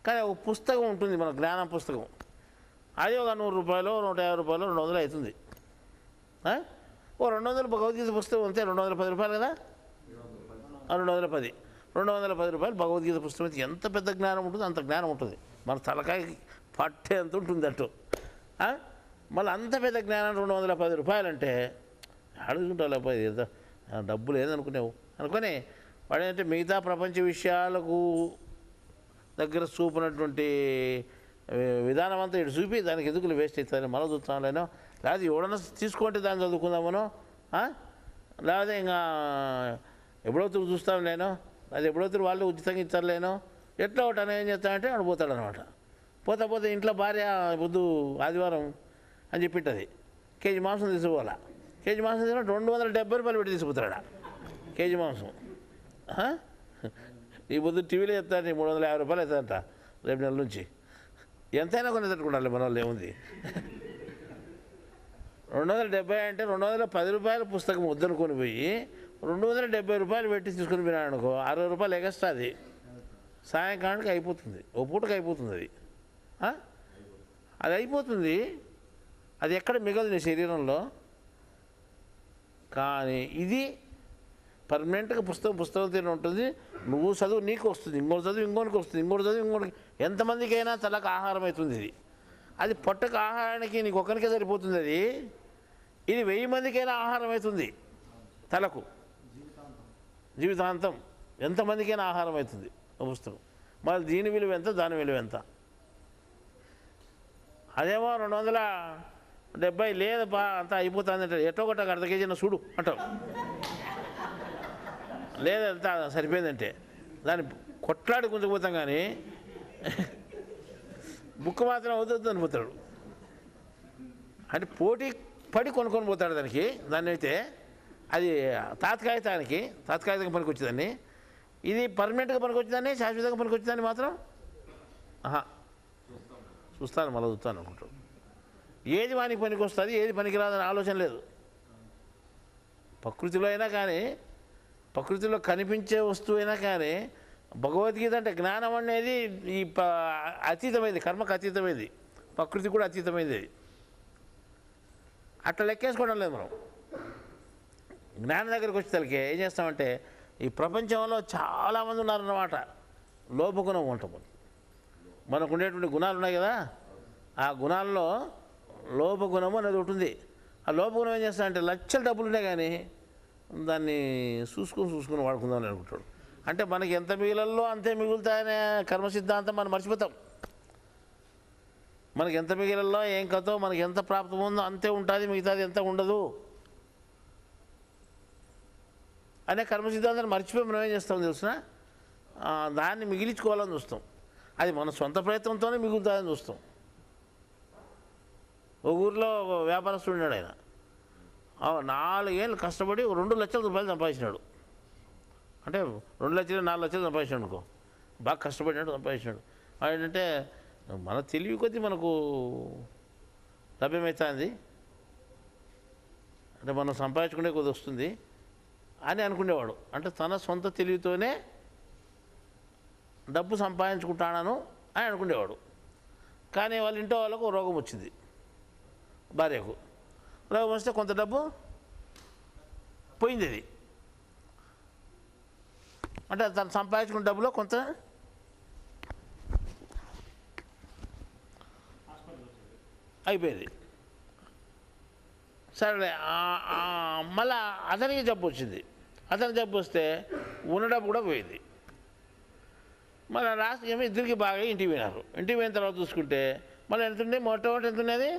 కానీ ఒక పుస్తకం ఉంటుంది, మన జ్ఞానం పుస్తకం, అది ఒక 100 రూపాయలు 150 రూపాయలు 200 అవుతుంది. ఓ 200 భగవద్గీత పుస్తకం అంతే 210 రూపాయలు కదా? 210 రూపాయలు భగవద్గీత పుస్తకం అయితే ఎంత పెద్ద జ్ఞానం ఉంటుంది, అంత జ్ఞానం ఉంటుంది. మన తలకాయ పట్టే అంత ఉంటుంది అంటూ. మళ్ళీ అంత పెద్ద జ్ఞానం 210 రూపాయలు అంటే అడుగుతుంటా, లేకపోతే డబ్బులు ఏదనుకునేవు అనుకొని వాడేంటే మిగతా ప్రపంచ విషయాలకు దగ్గర చూపినటువంటి విధానం అంతా ఇటు చూపి దానికి ఎందుకు వేస్ట్ అవుతుందని మనం చూస్తాంలేనో, లేకపోతే ఎవడన్నా తీసుకుంటే దాన్ని చదువుకుందామనో, లేకపోతే ఇంకా ఎప్పుడవుతారు చూస్తాం లేనో, అది ఎప్పుడవుతారు వాళ్ళు ఉచితంగా ఇచ్చారులేనో, ఎట్లా ఒకటి అని ఏం చేస్తానంటే వాడు పోతాడనమాట. పోతే ఇంట్లో భార్య పొద్దు ఆదివారం అని చెప్పింటది, కేజీ మాంసం తీసుకోవాలా. కేజీ మాంసం తీసుకుని 270 రూపాయలు పెట్టి తీసుకుపోతాడా కేజీ మాంసం. ఈ పొద్దు టీవీలో చెప్తాను 350 రూపాయలు అవుతుందంట రేపు నెల నుంచి. ఎంతైనా కొన్ని తట్టుకుంటారు మన వాళ్ళు, ఏముంది 270 అంటే 210 రూపాయల పుస్తకం వద్దనుకొని పోయి 270 రూపాయలు పెట్టి తీసుకుని పోయినాడు అనుకో, 60 రూపాయలు ఎగస్ట్రా. అది సాయంకాలానికి అయిపోతుంది, ఓ పూటకి అయిపోతుంది. అది అయిపోతుంది, అది ఎక్కడ మిగలదు నీ శరీరంలో. కానీ ఇది పర్మనెంట్గా పుస్తకం తీరు ఉంటుంది. నువ్వు చదువు నీకు వస్తుంది, ఇంకోటి చదువు ఇంకోటికి వస్తుంది, ఇంకోటి చదువు ఇంకోటికి, ఎంతమందికైనా తలకు ఆహారం అవుతుంది. అది పొట్టకు ఆహారానికి నీకు ఒక్కరికే సరిపోతుంది. ఇది 1000 మందికైనా ఆహారం అవుతుంది తలకు, జీవితాంతం ఎంతమందికైనా ఆహారం అవుతుంది పుస్తకం. మళ్ళీ దీని విలువ ఎంత, దాని విలువ ఎంత? అదేమో 270 లేదబ్బా అంతా అయిపోతుంది అంటే ఎట్టో ఒకటి అర్ధ కేజీన చూడు అంటావు, లేదంతా సరిపోయిందంటే దాన్ని కొట్లాడి గుంజుకుపోతాం. కానీ బుక్ మాత్రం అవుతుంది అనిపోతాడు, అంటే పోటీ పడి కొనుక్కొని పోతాడు దాన్ని అయితే అది తాత్కాలికంగా పనికి వచ్చేదాన్ని. ఇది పర్మనెంట్గా పనికి వచ్చేదాన్ని, శాశ్వతంగా పనికి వచ్చేదాన్ని మాత్రం చూస్తాను, మళ్ళీ చూస్తాను అనుకుంటాడు. ఏది వానికి పనికి వస్తుంది, ఏది పనికిరాదని ఆలోచన లేదు. ప్రకృతిలో అయినా కానీ, ప్రకృతిలో కనిపించే వస్తువు అయినా కానీ, భగవద్గీత అంటే జ్ఞానం అనేది ఈ అతీతమైంది, కర్మకు అతీతమైంది, ప్రకృతి కూడా అతీతమైంది. అట్లా లెక్కేసుకోవడం లేదు మనం. జ్ఞానం దగ్గరికి వచ్చేసరికి ఏం చేస్తామంటే, ఈ ప్రపంచంలో చాలామంది ఉన్నారన్నమాట లోపగుణం ఉంటాం. మనకు ఉండేటువంటి గుణాలు ఉన్నాయి కదా, ఆ గుణాల్లో లోపగుణము అనేది ఉంటుంది. ఆ లోపగుణం ఏం చేస్తాడంటే లక్షల డబ్బులు ఉన్నాయి కానీ దాన్ని చూసుకుని వాడుకుందామని అనుకుంటాడు. అంటే మనకి ఎంత మిగిలల్లో అంతే మిగులుతాయనే కర్మ సిద్ధాంతం మనం మర్చిపోతాం. మనకి ఎంత మిగిలల్లో ఏం కథో, మనకి ఎంత ప్రాప్తం ఉందో అంతే ఉంటుంది, మిగతాది ఎంత ఉండదు అనే కర్మ సిద్ధాంతాన్ని మర్చిపోయి మనం ఏం చేస్తాం తెలిసిన, దాన్ని మిగిలించుకోవాలని చూస్తాం. అది మన సొంత ప్రయత్నంతోనే మిగులుతుందని చూస్తాం. ఒక ఊరిలో వ్యాపారస్తుడు ఉన్నాడు. ఆయన 4 ఏళ్ళు కష్టపడి 2 లక్షల రూపాయలు సంపాదించినాడు. అంటే 2 లక్షలు 4 లక్షలు సంపాదించాడు అనుకో, బాగా కష్టపడినాడు, సంపాదించినాడు. ఏంటంటే మన తెలివి కొద్దీ మనకు లభ్యమవుతుంది, అంటే మనం సంపాదించుకునే కొద్ది వస్తుంది అని అనుకునేవాడు. అంటే తన సొంత తెలివితోనే డబ్బు సంపాదించుకుంటాను అని అనుకునేవాడు. కానీ వాళ్ళ ఇంట్లో వాళ్ళకు రోగం వచ్చింది, భార్యకు రోగం వస్తే కొంత డబ్బు పోయింది. అది అంటే తను సంపాదించుకున్న డబ్బులో కొంత అయిపోయింది. సరే మళ్ళా అతనికి జబ్బు వచ్చింది. అతనికి జబ్బు వస్తే ఉన్న డబ్బు కూడా పోయింది. మళ్ళీ లాస్ట్ ఏమో ఇద్దరికి బాగా ఇంటికి పోయినారు. ఇంటికి పోయిన తర్వాత చూసుకుంటే మళ్ళీ ఎంత ఉంది, మొట్టమొదటి ఎంత ఉన్నది,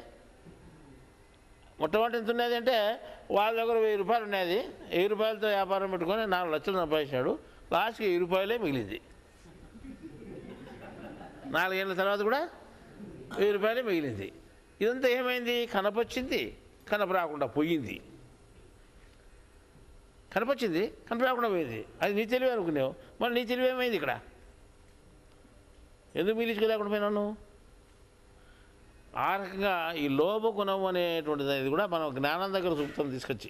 మొట్టమొదటి ఎంత ఉన్నది అంటే వాళ్ళ దగ్గర 1000 రూపాయలు ఉన్నది. 1000 రూపాయలతో వ్యాపారం పెట్టుకొని 4 లక్షలు సంపాదించాడు. లాస్ట్కి 1000 రూపాయలే మిగిలింది. 4 ఏళ్ళ తర్వాత కూడా 1000 రూపాయలే మిగిలింది. ఇదంతా ఏమైంది? కనపొచ్చింది, కనప రాకుండా పోయింది. కనపొచ్చింది, కనప రాకుండా పోయింది. అది నీ తెలివి అనుకునేవు. మరి నీ తెలివి ఏమైంది ఇక్కడ? ఎందుకు మిగిలించుకోలేకుండా పోయినాను? ఆ రకంగా ఈ లోభగుణం అనేటువంటిది అనేది కూడా మనం జ్ఞానం దగ్గర చూపుతాం. తీసుకొచ్చి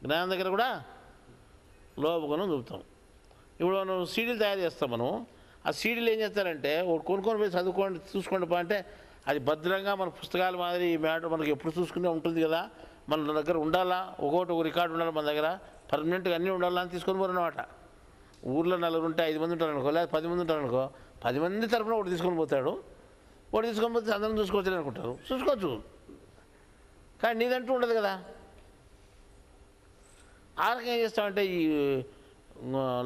జ్ఞానం దగ్గర కూడా లోభగుణం చూపుతాం. ఇప్పుడు మనం సీడీలు తయారు చేస్తాం. మనం ఆ సీడీలు ఏం చేస్తారంటే కొనుక్కొని పోయి చదువుకోండి, చూసుకోండి అంటే అది భద్రంగా మన పుస్తకాల మాదిరి ఈ మ్యాటర్ మనకి ఎప్పుడు చూసుకునే ఉంటుంది కదా. మన దగ్గర ఉండాలా, ఒక రికార్డు ఉండాలి మన దగ్గర, పర్మనెంట్గా అన్నీ ఉండాలా అని తీసుకొని పోరన్నమాట. ఊర్లో 4 ఉంటే 5 మంది ఉంటారు అనుకో, లేదా 10 మంది ఉంటారు అనుకో, 10 మంది తరపున ఒకటి తీసుకొని పోతాడు. ఒకటి తీసుకొని పోతే అందరం చూసుకోవచ్చు అనుకుంటారు. చూసుకోవచ్చు, కానీ నీదంటూ ఉండదు కదా. ఆ రకంగా ఏం చేస్తామంటే ఈ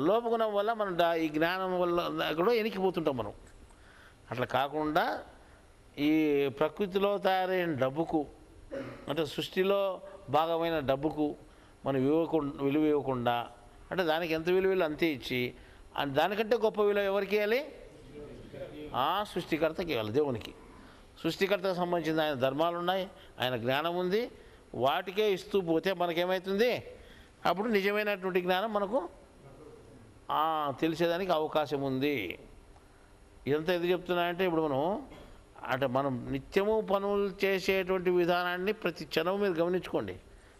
లోపగుణం వల్ల మనం ఈ జ్ఞానం వల్ల కూడా ఎనికిపోతుంటాం మనం. అట్లా కాకుండా ఈ ప్రకృతిలో తయారైన డబ్బుకు, అంటే సృష్టిలో భాగమైన డబ్బుకు మనం విలువ ఇవ్వకుండా, అంటే దానికి ఎంత విలువ అంతే ఇచ్చి, దానికంటే గొప్ప విలువ ఎవరికి ఇవ్వాలి? సృష్టికర్తకి ఇవ్వాలి, దేవునికి. సృష్టికర్తకు సంబంధించిన ఆయన ధర్మాలు ఉన్నాయి, ఆయన జ్ఞానం ఉంది. వాటికే ఇస్తూ పోతే మనకేమవుతుంది? అప్పుడు నిజమైనటువంటి జ్ఞానం మనకు తెలిసేదానికి అవకాశం ఉంది. ఇదంతా ఎందుకు చెప్తున్నానంటే ఇప్పుడు మనం నిత్యము పనులు చేసేటువంటి విధానాన్ని ప్రతి క్షణం మీరు గమనించుకోండి,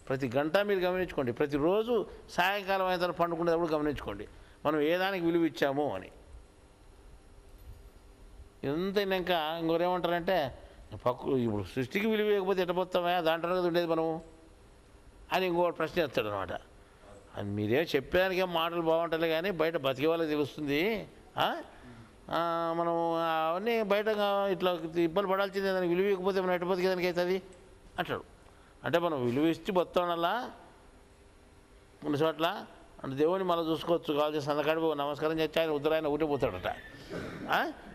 ప్రతి గంట మీరు గమనించుకోండి, ప్రతిరోజు సాయంకాలం అయిన తర్వాత పండుకునేటప్పుడు గమనించుకోండి మనం ఏ దానికి విలువ ఇచ్చాము అని. ఎంత అయినాక ఇంకోరు ఏమంటారంటే ఇప్పుడు సృష్టికి విలువ ఇవ్వకపోతే ఎట్టపోతామా, దాంట్లో కదా ఉండేది మనము అని ఇంకోటి ప్రశ్న వేస్తాడు అనమాట. అది మీరేం చెప్పేదానికేం మాటలు బాగుంటాయి కానీ బయట బతికే వాళ్ళకి తెలుస్తుంది. మనం అవన్నీ బయట ఇట్లా ఇబ్బంది పడాల్సిందే, దానికి విలువ ఇవ్వకపోతే మనం ఎట్ట బతికేదానికి అవుతుంది అంటాడు. అంటే మనం విలువ ఇచ్చి బతాడల్లా కొన్ని చోట్ల అంటే దేవుని మళ్ళీ చూసుకోవచ్చు. కావాల్సిన సందకాడి నమస్కారం చేసి ఆయన ఉత్తరాయన ఊటే పోతాడట.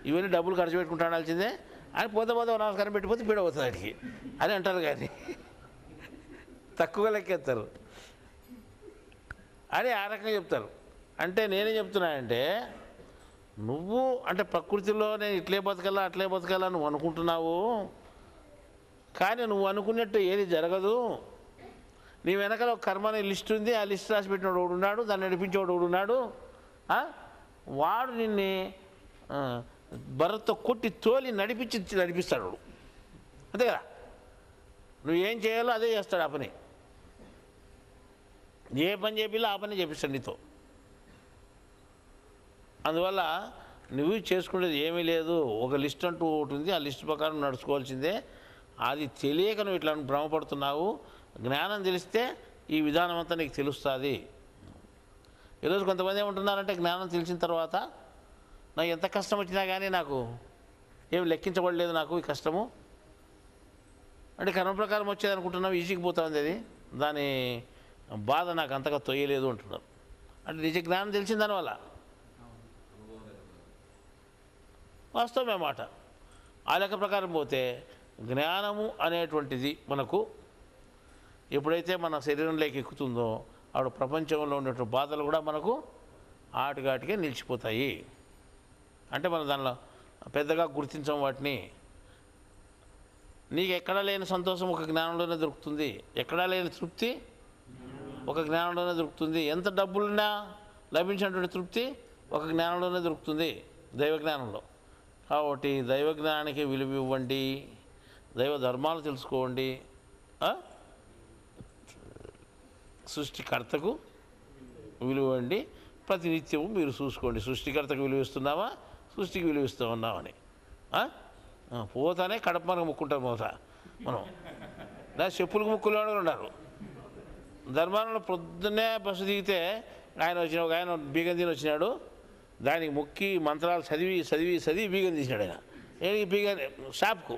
ఇవన్నీ డబ్బులు ఖర్చు పెట్టుకుంటాడాల్సిందే, ఆయన పోతే నమస్కారం పెట్టిపోతే పీడవుతుంది ఆయనకి అని అంటారు. కానీ తక్కువగా లెక్కేస్తారు అని ఆ రకంగా చెప్తారు. అంటే నేనేం చెప్తున్నానంటే నువ్వు అంటే ప్రకృతిలో నేను ఇట్లే బతకాలా అట్లే బతకాలా నువ్వు అనుకుంటున్నావు, కానీ నువ్వు అనుకున్నట్టు ఏది జరగదు. నీ వెనకాల ఒక కర్మని లిస్ట్ ఉంది, ఆ లిస్ట్ రాసి పెట్టినోడు ఒకడు ఉన్నాడు, దాన్ని నడిపించేవాడు ఒకడు ఉన్నాడు. వాడు నిన్ను బర్రతో కొట్టి తోలి నడిపిస్తాడు. అంతే కదా, నువ్వు ఏం చేయాలో అదే చేస్తాడు. ఆ పని ఏ పని చేపిలో ఆ పని చేపిస్తాడు నీతో. అందువల్ల నువ్వు చేసుకునేది ఏమీ లేదు. ఒక లిస్ట్ అంటూ ఒకటి ఉంది, ఆ లిస్ట్ ప్రకారం నడుచుకోవాల్సిందే. అది తెలియక నువ్వు ఇట్లా భ్రమపడుతున్నావు. జ్ఞానం తెలిస్తే ఈ విధానం అంతా నీకు తెలుస్తుంది. ఈరోజు కొంతమంది ఏమంటున్నారంటే జ్ఞానం తెలిసిన తర్వాత నాకు ఎంత కష్టం వచ్చినా కానీ నాకు ఏం లెక్కించబడలేదు, నాకు ఈ కష్టము అంటే కర్మ ప్రకారం వచ్చేది అనుకుంటున్నావు, ఈజీకి పోతుంది, అది దాని బాధ నాకు అంతగా తొయ్యలేదు అంటున్నారు. అంటే నిజ జ్ఞానం తెలిసిన దానివల్ల వాస్తవమే మాట. ఆ లెక్క ప్రకారం పోతే జ్ఞానము అనేటువంటిది మనకు ఎప్పుడైతే మన శరీరంలోకి ఎక్కుతుందో అప్పుడు ప్రపంచంలో ఉన్నటువంటి బాధలు కూడా మనకు ఆటిగాటికే నిలిచిపోతాయి. అంటే మనం దానిలో పెద్దగా గుర్తించం వాటిని. నీకు ఎక్కడా లేని సంతోషం ఒక జ్ఞానంలోనే దొరుకుతుంది, ఎక్కడా లేని తృప్తి ఒక జ్ఞానంలోనే దొరుకుతుంది. ఎంత డబ్బులున్నా లభించినటువంటి తృప్తి ఒక జ్ఞానంలోనే దొరుకుతుంది, దైవ జ్ఞానంలో. కాబట్టి దైవ జ్ఞానానికి విలువ ఇవ్వండి, దైవ ధర్మాలు తెలుసుకోండి, సృష్టికర్తకు విలువ ఇవ్వండి. ప్రతినిత్యము మీరు చూసుకోండి, సృష్టికర్తకు విలువ ఇస్తున్నావా, సృష్టికి విలువిస్తూ ఉన్నామని. పోతానే కడప మనకు ముక్కుంటాం మనం లేదా చెప్పులకు ముక్కులు ఉన్నారు. ధర్మానంలో పొద్దున్నే బస్సు దిగితే ఒక ఆయన బీగం తిని వచ్చినాడు. దానికి మొక్కి మంత్రాలు చదివి బీగం తీసినాడు. ఆయన ఏ బీగం షాప్కు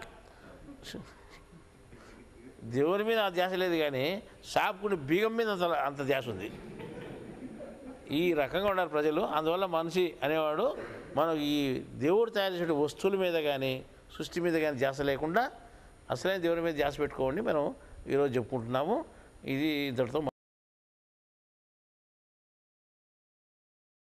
దేవుని మీద ధ్యాస లేదు, కానీ షాప్కు బీగం మీద అంత ధ్యాస ఉంది. ఈ రకంగా ఉన్నారు ప్రజలు. అందువల్ల మనిషి అనేవాడు మనం ఈ దేవుడు తయారు చేసే వస్తువుల మీద కానీ సృష్టి మీద కానీ ధ్యాస లేకుండా అసలైన దేవుడి మీద ధ్యాస పెట్టుకోండి మనం ఈరోజు చెప్పుకుంటున్నాము. ఇది ఇంతటితో